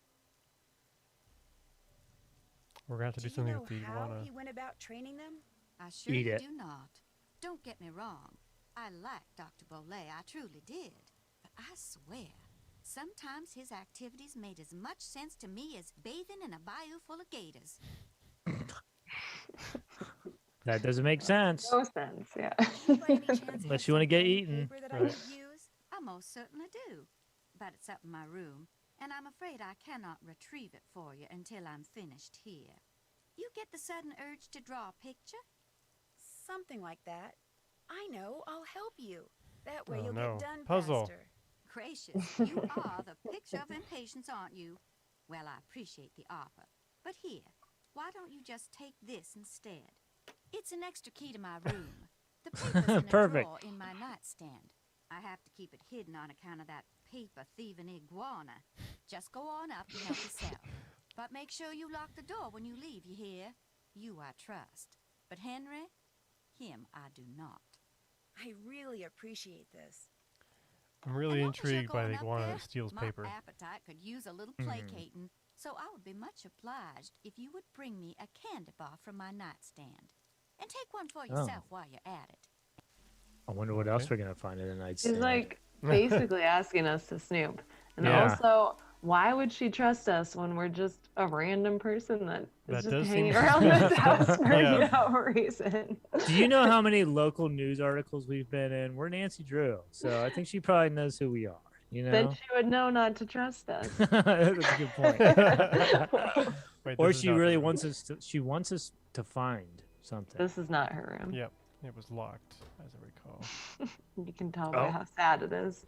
We're going to have to do Do you something know with the how iguana. he went about training them? I sure Eat it. do not. Don't get me wrong. I like Dr. Bolet, I truly did. But I swear, sometimes his activities made as much sense to me as bathing in a bayou full of gators. That doesn't make sense. No sense, yeah. Do you by any chance Unless have you wanna some get pen and eaten. paper that I Right. could use? I most certainly do. But it's up in my room, and I'm afraid I cannot retrieve it for you until I'm finished here. You get the sudden urge to draw a picture? Something like that. I know. I'll help you. That way Oh, you'll no. get done Puzzle. faster. Gracious, you are the picture of impatience, aren't you? Well, I appreciate the offer. But here, why don't you just take this instead? It's an extra key to my room. The paper's in a Perfect. drawer in my nightstand. I have to keep it hidden on account of that paper-thieving iguana. Just go on up and help yourself. But make sure you lock the door when you leave, you hear? You I trust. But Henry, him I do not. I really appreciate this. I'm really And long as you're intrigued by the going up iguana there, that steals my paper. appetite could use a little placating, so I would be much obliged if you would bring me a candy bar from my nightstand. And take one for yourself while you're at it. I wonder what else we're going to find in the nightstand. She's like basically asking us to snoop. And Yeah. also, why would she trust us when we're just a random person that That is does just seem hanging around this suspicious. house for Yeah. no reason? Do you know how many local news articles we've been in? We're Nancy Drew, so I think she probably knows who we are. You Then know, she would know not to trust us. that's a good point. Wait, Or this is she not really the- wants us to. She wants us to find something. This is not her room. Yep, it was locked, as I recall. You can tell by Oh. how sad it is.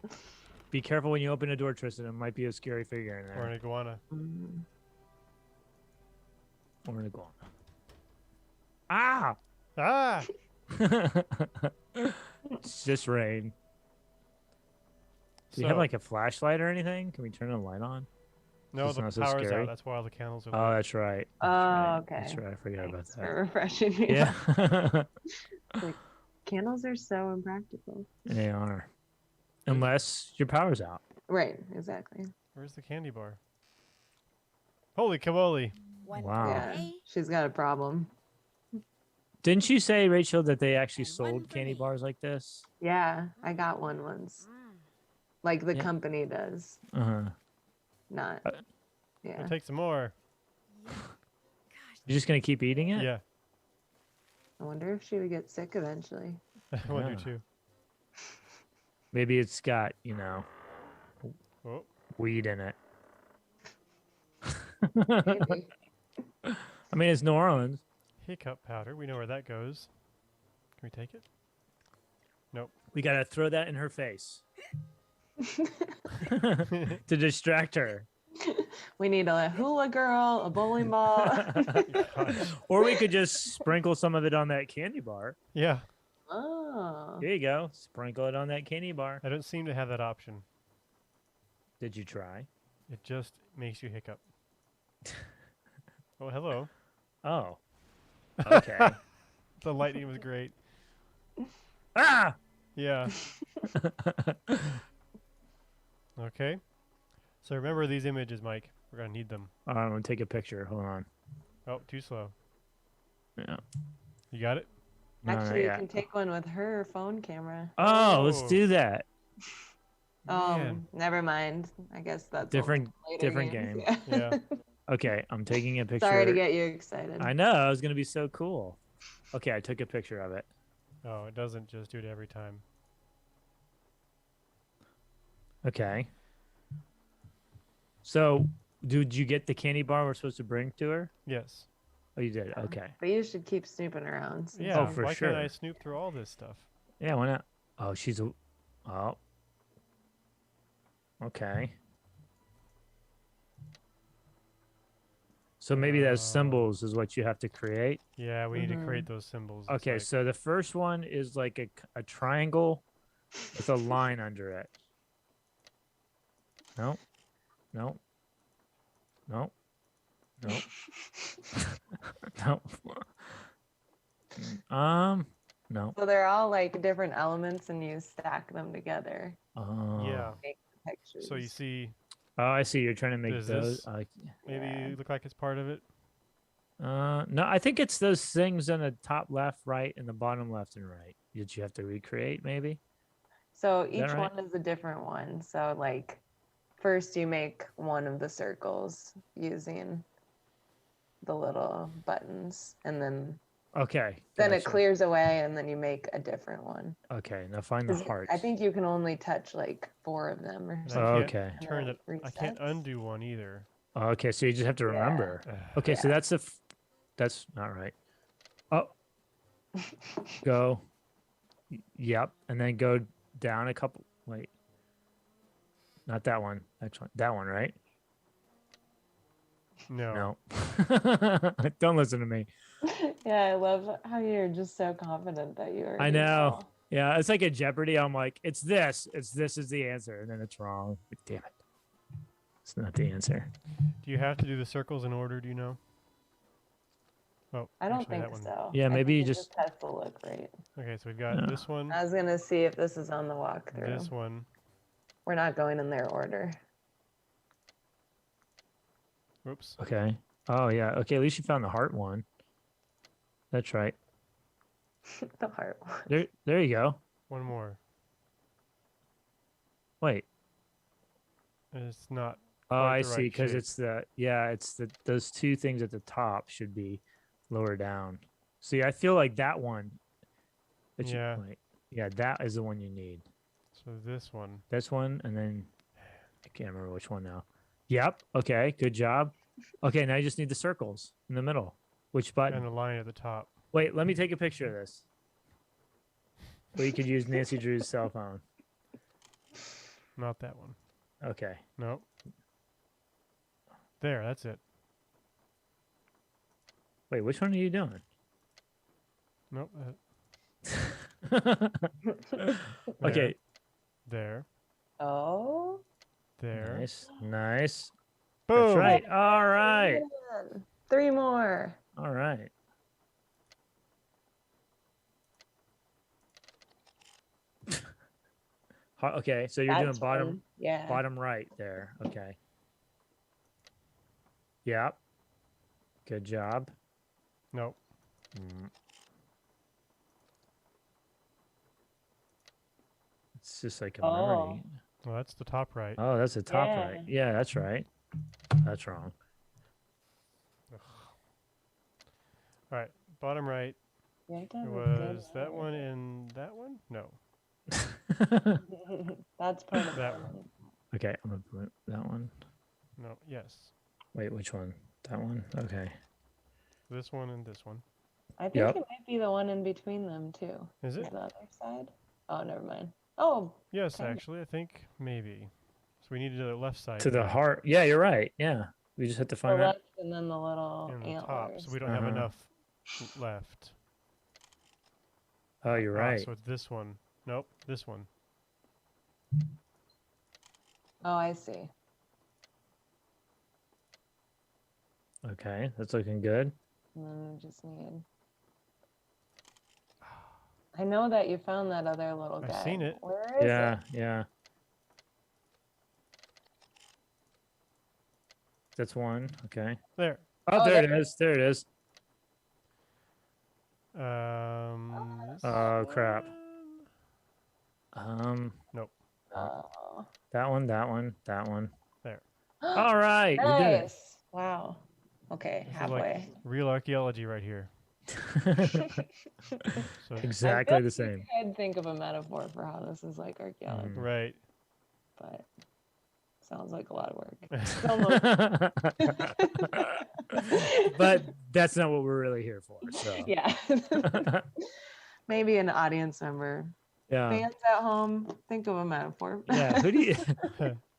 Be careful when you open a door, Tristan. It might be a scary figure in Or an there. iguana. Mm. Or an iguana. Ah! Ah! It's just rain. Do we have So- like a flashlight or anything? Can we turn a light on? No, It's the not so power's scary. out. That's why all the candles are Oh, lit. that's right. Oh, okay. That's right. I forgot about Thanks that. for refreshing me. Yeah. Candles are so impractical. They are. Unless your power's out. Right, exactly. Where's the candy bar? Holy kaboli. One Wow. for Yeah, me, she's got a problem. Didn't you say, Rachel, that they actually And one sold for candy me. bars like this? Yeah, I got one once. Like the Yeah. company does. Uh-huh. Not. Uh, Yeah. I'll take some more. You're just going to keep eating it? Yeah, I wonder if she would get sick eventually. I wonder Yeah. too. Maybe it's got, you know, Oh, weed in it. Maybe. I mean, it's New Orleans. hiccup powder. We know where that goes. Can we take it? Nope. We got to throw that in her face to distract her. We need a hula girl, a bowling ball. Or we could just sprinkle some of it on that candy bar. Yeah. Oh. Here you go. Sprinkle it on that candy bar. I don't seem to have that option. Did you try? It just makes you hiccup. Oh, hello. Oh. Okay. The lightning was great. Ah! Yeah. Okay. So remember these images, Mike. We're going to need them. I'm going to take a picture. Hold on. Oh, too slow. Yeah. You got it? No, not Actually, you yet. can take one with her phone camera. Oh, let's Oh. do that. Man. Never mind. I guess that's Different- later different games. game. Yeah. Okay, I'm taking a picture. Sorry to get you excited. I know. It was going to be so cool. Okay, I took a picture of it. Oh, it doesn't just do it every time. Okay. So, did you get the candy bar we're supposed to bring to her? Yes. Oh, you did. Okay. But you should keep snooping around. since Yeah. Oh, for why can't I sure. snoop through all this stuff? Yeah, why not? Oh, she's a. Oh. Okay. So maybe those symbols is what you have to create. Yeah, we need to create those symbols. It's Okay, like- so the first one is like a triangle with a line under it. No. No. No. No. No. No. So they're all like different elements, and you stack them together. Oh. Yeah. Make the pictures. So you see, Oh, I see. You're trying to make Does those. this- maybe Yeah. you look like it's part of it. No, I think it's those things on the top left, right, and the bottom left and right that you have to recreate. Maybe. So that each right? one is a different one. So like, first you make one of the circles using the little buttons, and then Okay. it gotcha. clears away, and then you make a different one. Okay. Now find the 'Cause heart. I think you can only touch like 4 of them or And I something. can't Okay. turn And it. then I can't resets. undo one either. Okay, so you just have to Yeah. remember. Okay, so Yeah. that's not right. Oh, go. Yep, and then go down a couple. Wait, not that one. Actually, that one, right? No. No. Don't listen to me. Yeah, I love how you're just so confident that you are. I know. Yeah, it's like a Jeopardy. I'm like, it's this. It's this is the answer, and then it's wrong. Like, damn it. It's not the answer. Do you have to do the circles in order? Do you know? Oh, I don't actually, that think one. so. Yeah, I maybe think you it just- has to look right. Okay, so we've got this one, I was gonna see if this is on the walkthrough. this one. We're not going in their order. Whoops. Okay. Oh yeah. Okay. At least you found the heart one. That's right. The heart one. There you go. One more. Wait. It's not. Oh, quite I the see. right Because shape. it's those two things at the top should be lower down. See, I feel like that one. Yeah. Wait, yeah, that is the one you need. So this one. This one, and then I can't remember which one now. Yep. Okay. Good job. Okay. Now you just need the circles in the middle. Which button? And a line at the top. Wait. Let me take a picture of this. Or you could use Nancy Drew's cell phone. Not that one. Okay. Nope. There, that's it. Wait. Which one are you doing? Nope. Okay. There. Oh. There. Nice. Nice. Boom. That's right. All right. Man. 3 more. All right. Okay, so you're doing That's bottom one. Yeah. bottom right there. Okay. Yep. Good job. Nope. It's just like a Oh. memory. Well, that's the top right. Oh, that's the top Yeah. right. Yeah, that's right. That's wrong. All right. Bottom right Yeah, I got a was good that one and that one? No. That's part of That it. one. Okay, I'm gonna put that one. No. Yes. Wait, which one? That one? Okay. This one and this one. I think Yep. it might be the one in between them too. Is Is it? the other side? Oh, never mind. Oh, Yes, Kinda. actually, I think maybe. So we need to do the left side To the now, heart. Yeah, you're right. Yeah. We just have to the find that. left and then the little and the antlers. top. So we don't have Uh-huh. enough left. Oh, you're Ah, right. so it's this one. Nope, this one. Oh, I see. Okay, that's looking good. And then we just need. I know that you found that other little guy. I've seen it. Where is Yeah, it? yeah. That's one. Okay. There. Oh, Oh, there it there- is. There it is. This Oh, crap. one? Nope. Oh. That one, that one, that one. There. All right, we did it. Nice. Wow. Okay, This is halfway. like real archaeology right here. So Exactly I the guess you same. could think of a metaphor for how this is like archaeology, Mhm. right. but sounds like a lot of work. It's almost- But that's not what we're really here for. So yeah. Maybe an audience member. yeah. Fans at home, think of a metaphor. Yeah. Who do you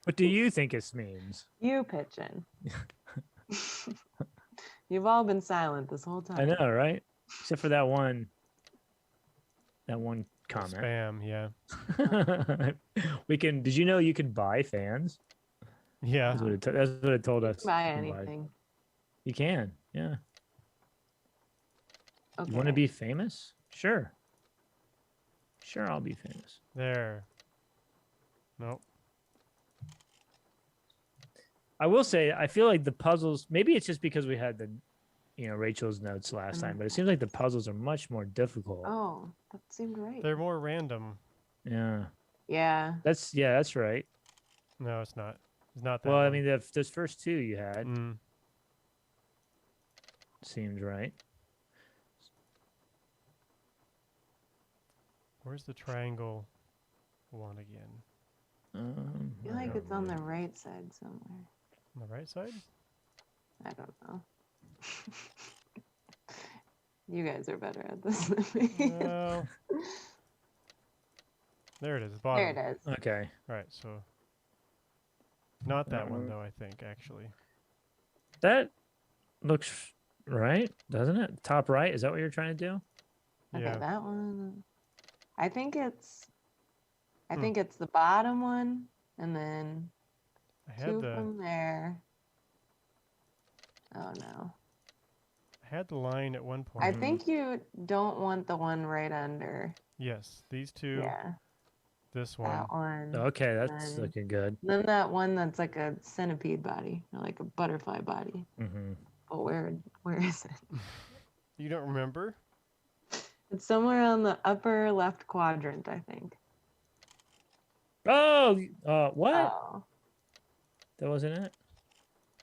what do you think this means? You pitch in. You've all been silent this whole time. I know, right? Except for that one comment. Spam, yeah. We can did you know you could buy fans? Yeah. That's what it told us. Buy You can anything. You can, yeah. Okay. You want to be famous? Sure. Sure, I'll be famous. There. Nope. I will say, I feel like the puzzles, maybe it's just because we had the, Rachel's notes last time, but it seems like the puzzles are much more difficult. Oh, that seemed right. They're more random. Yeah. Yeah. That's right. No, it's not. It's not that Well, I one. mean, those first two you had Mm. seems right. Where's the triangle one again? I feel like it's on the right side somewhere. On the right side? I don't know. You guys are better at this than me. Well, there it is. Bottom. There it is. Okay. All right, so not that That one one. though. I think actually. That looks right, doesn't it? Top right. Is that what you're trying to do? Okay, Yeah. that one. I think it's. I Hmm. think it's the bottom one, and then I had two the from there. Oh no! I had the line at one point. I think you don't want the one right under. Yes, these two. Yeah, This one. that one. Okay, that's Then- looking good. Then that one that's like a centipede body, or like a butterfly body. Hmm. But where is it? You don't remember? It's somewhere on the upper left quadrant, I think. Oh, what? Oh, That wasn't it?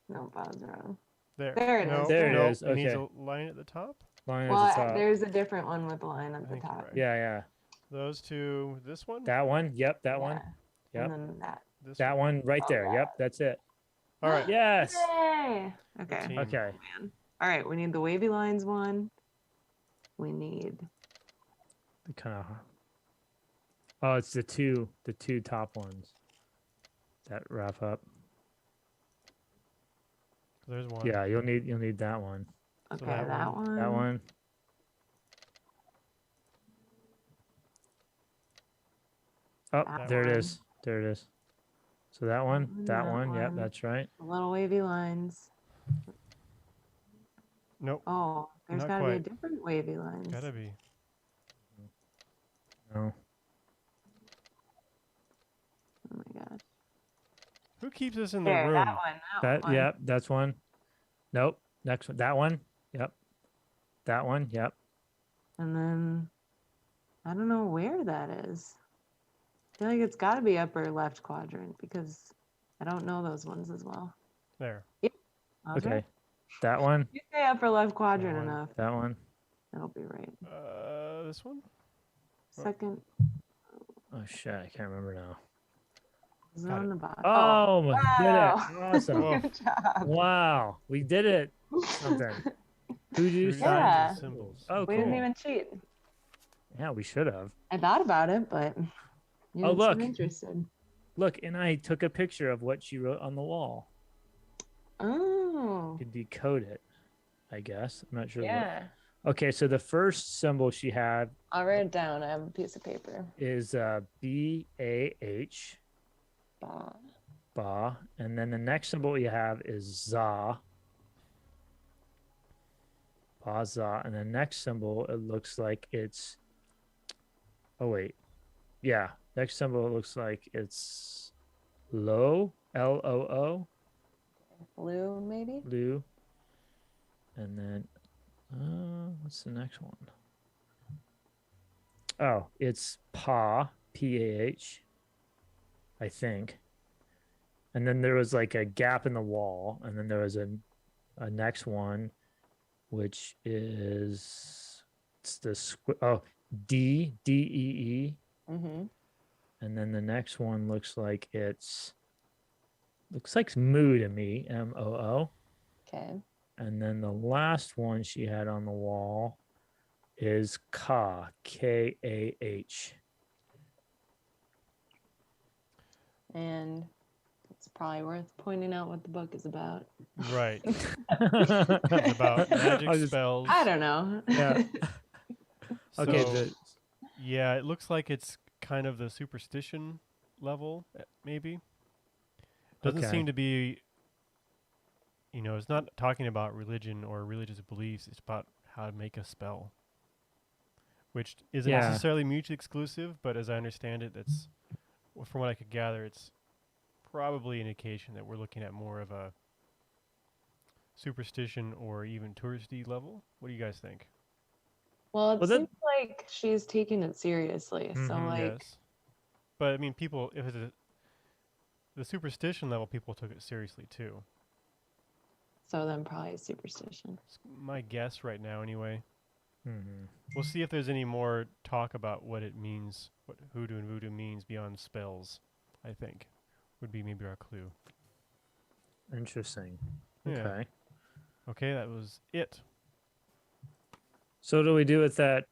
no, I was wrong. There. There it no, is, there it no, is, It needs okay. a line at the top. Line Well, at the top. there's a different one with the line I at the think you're top. right. Yeah, yeah. Those two. This one. That one. Yep, that one. Yeah, Yep. And then that. This That one right Oh, there. that. Yep, that's it. All right. Yes. Yay! Okay. Team. Okay. Man. All right, we need the wavy lines one. We need. Kind of. Oh, it's the two top ones that wrap up. There's one. Yeah, you'll need that one. Okay, that that one. That one. Oh, That there it one. is. There it is. So that one, one, that that one. Yep, one. that's right. The little wavy lines. Nope. Oh, there's Not got to be a quite. different wavy lines. Gotta be. No. Oh my gosh. Who keeps us in the There, room? that one. That one. Yep, that's one. Nope. Next one. That one. Yep. That one. Yep. And then I don't know where that is. I feel like it's got to be upper left quadrant because I don't know those ones as well. There. I was Okay. right. That one. You say upper left quadrant one. enough, That one. that'll be right. This one. Second Oh shit, I can't remember now. is Got on it. the bottom. Oh, we did wow. it. Awesome. Whoa. Good job. Wow, we did it. Something. Voodoo Signs signs Yeah. and symbols. Oh, We cool. didn't even cheat. Yeah, we should have. I thought about it, but you Oh, didn't look. seem interested. Look, and I took a picture of what she wrote on the wall. Oh, You could decode it, I guess. I'm not sure yeah. Okay, so the first symbol she had I'll write it down. I have a piece of paper. is B-A-H, Bah. ba, and then the next symbol you have is za, ba, za, and the next symbol, it looks like it's, oh wait, yeah, next symbol looks like it's lo, L-O-O, Blue, maybe? lu, and then, what's the next one? Oh, it's pa, P-A-H, I think. And then there was like a gap in the wall, and then there was a next one, which is it's the D-E-E, Mm-hmm. and then the next one looks like it's moo to me, M-O-O, Okay. and then the last one she had on the wall is ka, K-A-H. And it's probably worth pointing out what the book is about. Right. It's about magic spells. I don't know. Yeah. Okay. So, yeah, it looks like it's kind of the superstition level, maybe. Doesn't seem to be, it's not talking about religion or religious beliefs. It's about how to make a spell, which isn't necessarily mutually exclusive, but as I understand it, that's, from what I could gather, it's probably an indication that we're looking at more of a superstition or even touristy level. What do you guys think? Well, it seems like she's taking it seriously. So, like, yes. But I mean, people, if it's the superstition level, people took it seriously too. so then probably superstition. It's my guess right now, anyway. Mm-hmm. We'll see if there's any more talk about what it means, what hoodoo and voodoo means beyond spells. I think would be maybe our clue. Interesting. Yeah. Okay. Okay, that was it. So what do we do with that?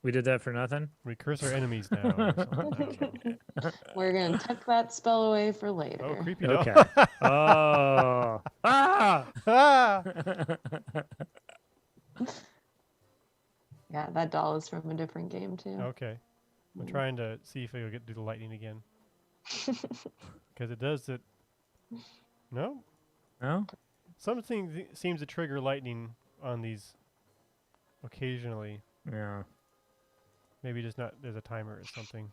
We did that for nothing? We curse our enemies now. Or something. I don't know. We're going to tuck that spell away for later. Oh, creepy dog. Okay. Oh. Ah! Ah! Yeah, that doll is from a different game, too. Okay. I'm trying to see if it'll do the lightning again. Because it does it. No? No? Something seems to trigger lightning on these occasionally. Yeah. Maybe just not, there's a timer or something.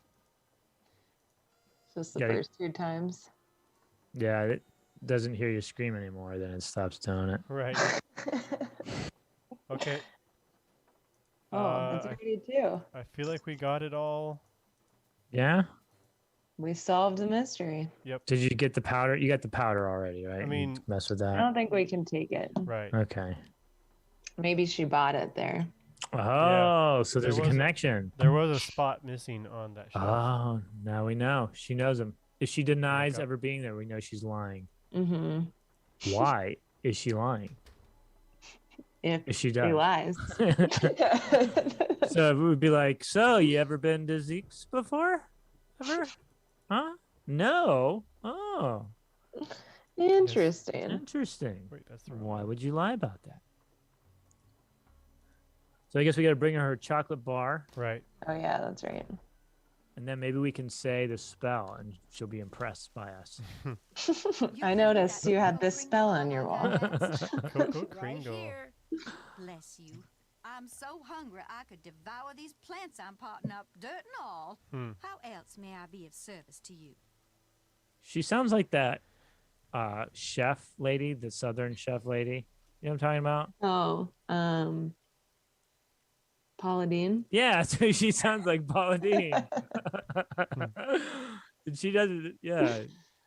Just the first 2 times. Yeah, it doesn't hear you scream anymore, then it stops doing it. Right. Okay. That's pretty too. I feel like we got it all. Yeah? We solved the mystery. Yep. Did you get the powder? You got the powder already, right? I You mean, mess with I that. don't think we can take it. Right. Okay. Maybe she bought it there. Oh, so there's a was connection. There was a spot missing on that shelf. Oh, now we know. She knows him. If she denies Okay. ever being there, we know she's lying. Mm-hmm. Why is she lying? If she she does. lies. So it would be like, so you ever been to Zeke's before? Ever? Huh? No. Oh, Interesting. interesting. Wait, that's the wrong Why one. would you lie about that? So I guess we got to bring her chocolate bar, Right. Oh yeah, that's right. and then maybe we can say the spell, and she'll be impressed by us. I noticed you had this spell on your wall. Coco Right Kringle. here. Bless you. I'm so hungry I could devour these plants I'm potting up, dirt and all. How else may I be of service to you? She sounds like that chef lady, the Southern chef lady. You know what I'm talking about? Oh, Paula Dean. Yeah, so she sounds like Paula Dean. And she does it. Yeah,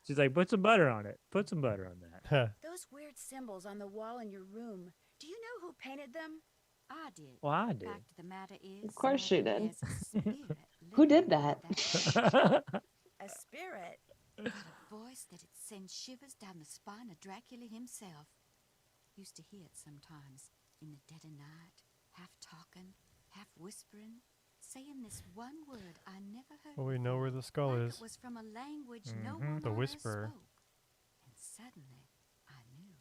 she's like, put some butter on it. Put some butter on that. Huh. Those weird symbols on the wall in your room. Do you know who painted them? I did. Well, I did. Fact of the matter is, Of course she did. there's a spirit Who did living that? A spirit. A voice that'd send shivers down the spine of Dracula himself. Used to hear it sometimes, in the dead of night, half talking, half whispering, saying this one word I never heard Well, we know where the skull like is. it was from a language no one The on earth whisperer. spoke. And suddenly, I knew.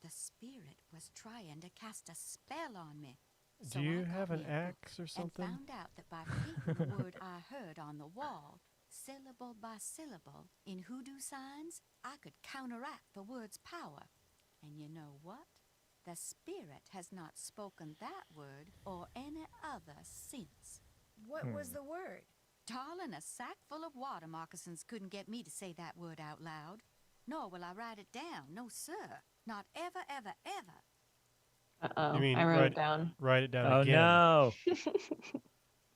The spirit was trying to cast a spell on me. Do So you I have got an me a book axe or and something? found out that by repeating the word I heard on the wall, syllable by syllable, in hoodoo signs, I could counteract the word's power. And you know what? The spirit has not spoken that word or any other since. What was the word? Darling, a sack full of water moccasins couldn't get me to say that word out loud. Nor will I write it down. No, sir. Not ever, ever, ever. Uh-oh. You mean I wrote it down. Write it down Oh again. no!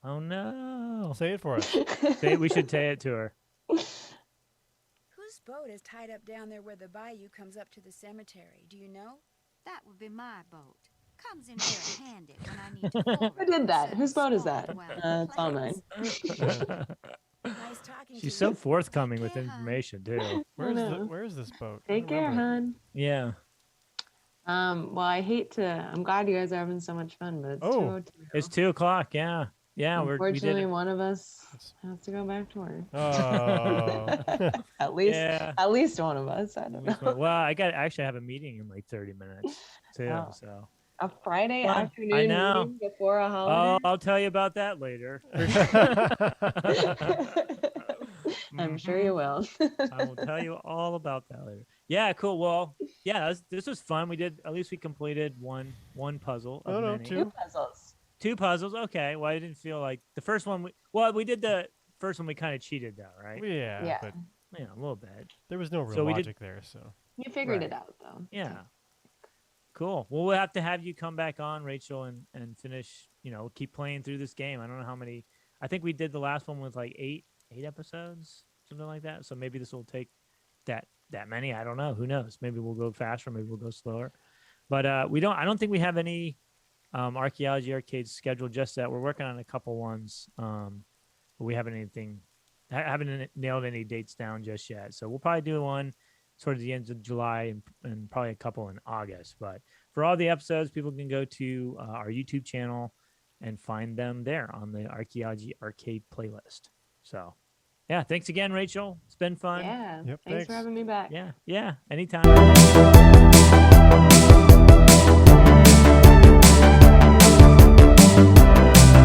Oh no! Say it for us. We should say it to her. Whose boat is tied up down there where the bayou comes up to the cemetery? Do you know? That would be my boat. Comes in very handy when I need to forage Who did that? for Whose boat is certain that? swamp-dwelling It's all mine. plants. Nice talking to She's you. so forthcoming with Take care, hon. information too. know. Where's this boat? I Take don't care, remember. hon. Yeah, Well, I hate to. I'm glad you guys are having so much fun, but it's Oh, 2:02. it's 2:00. Yeah, yeah. We did Unfortunately, it. one of us has to go back to work. Oh. At least, Yeah. at least one of us. I don't know. Well, I actually have a meeting in like 30 minutes too. Oh. So. A Friday Fun. afternoon I know. meeting before a Oh, holiday. I'll tell you about that later. I'm sure you will. I will tell you all about that later. Yeah, cool. Well, yeah, this was fun. We did, at least we completed one puzzle of No, many. two. Puzzles. Two puzzles. Okay. Well, I didn't feel like the first one. We did the first one. We kind of cheated though, right? Yeah, Yeah. but Yeah, a little bit. there was no real So we did- logic there, so. You figured Right. it out though. Yeah. Cool. Well, we'll have to have you come back on, Rachel, and finish. Keep playing through this game. I don't know how many. I think we did the last one with like eight episodes, something like that. So maybe this will take that many. I don't know. Who knows? Maybe we'll go faster. Maybe we'll go slower. But we don't. I don't think we have any archaeology arcades scheduled just yet. We're working on a couple ones, but we haven't haven't nailed any dates down just yet. So we'll probably do one towards the end of July and probably a couple in August. But for all the episodes, people can go to our YouTube channel and find them there on the Archaeology Arcade playlist. So, yeah, thanks again, Rachel. It's been fun. Yeah. Yep, Thanks for thanks. having me back. Yeah. Anytime.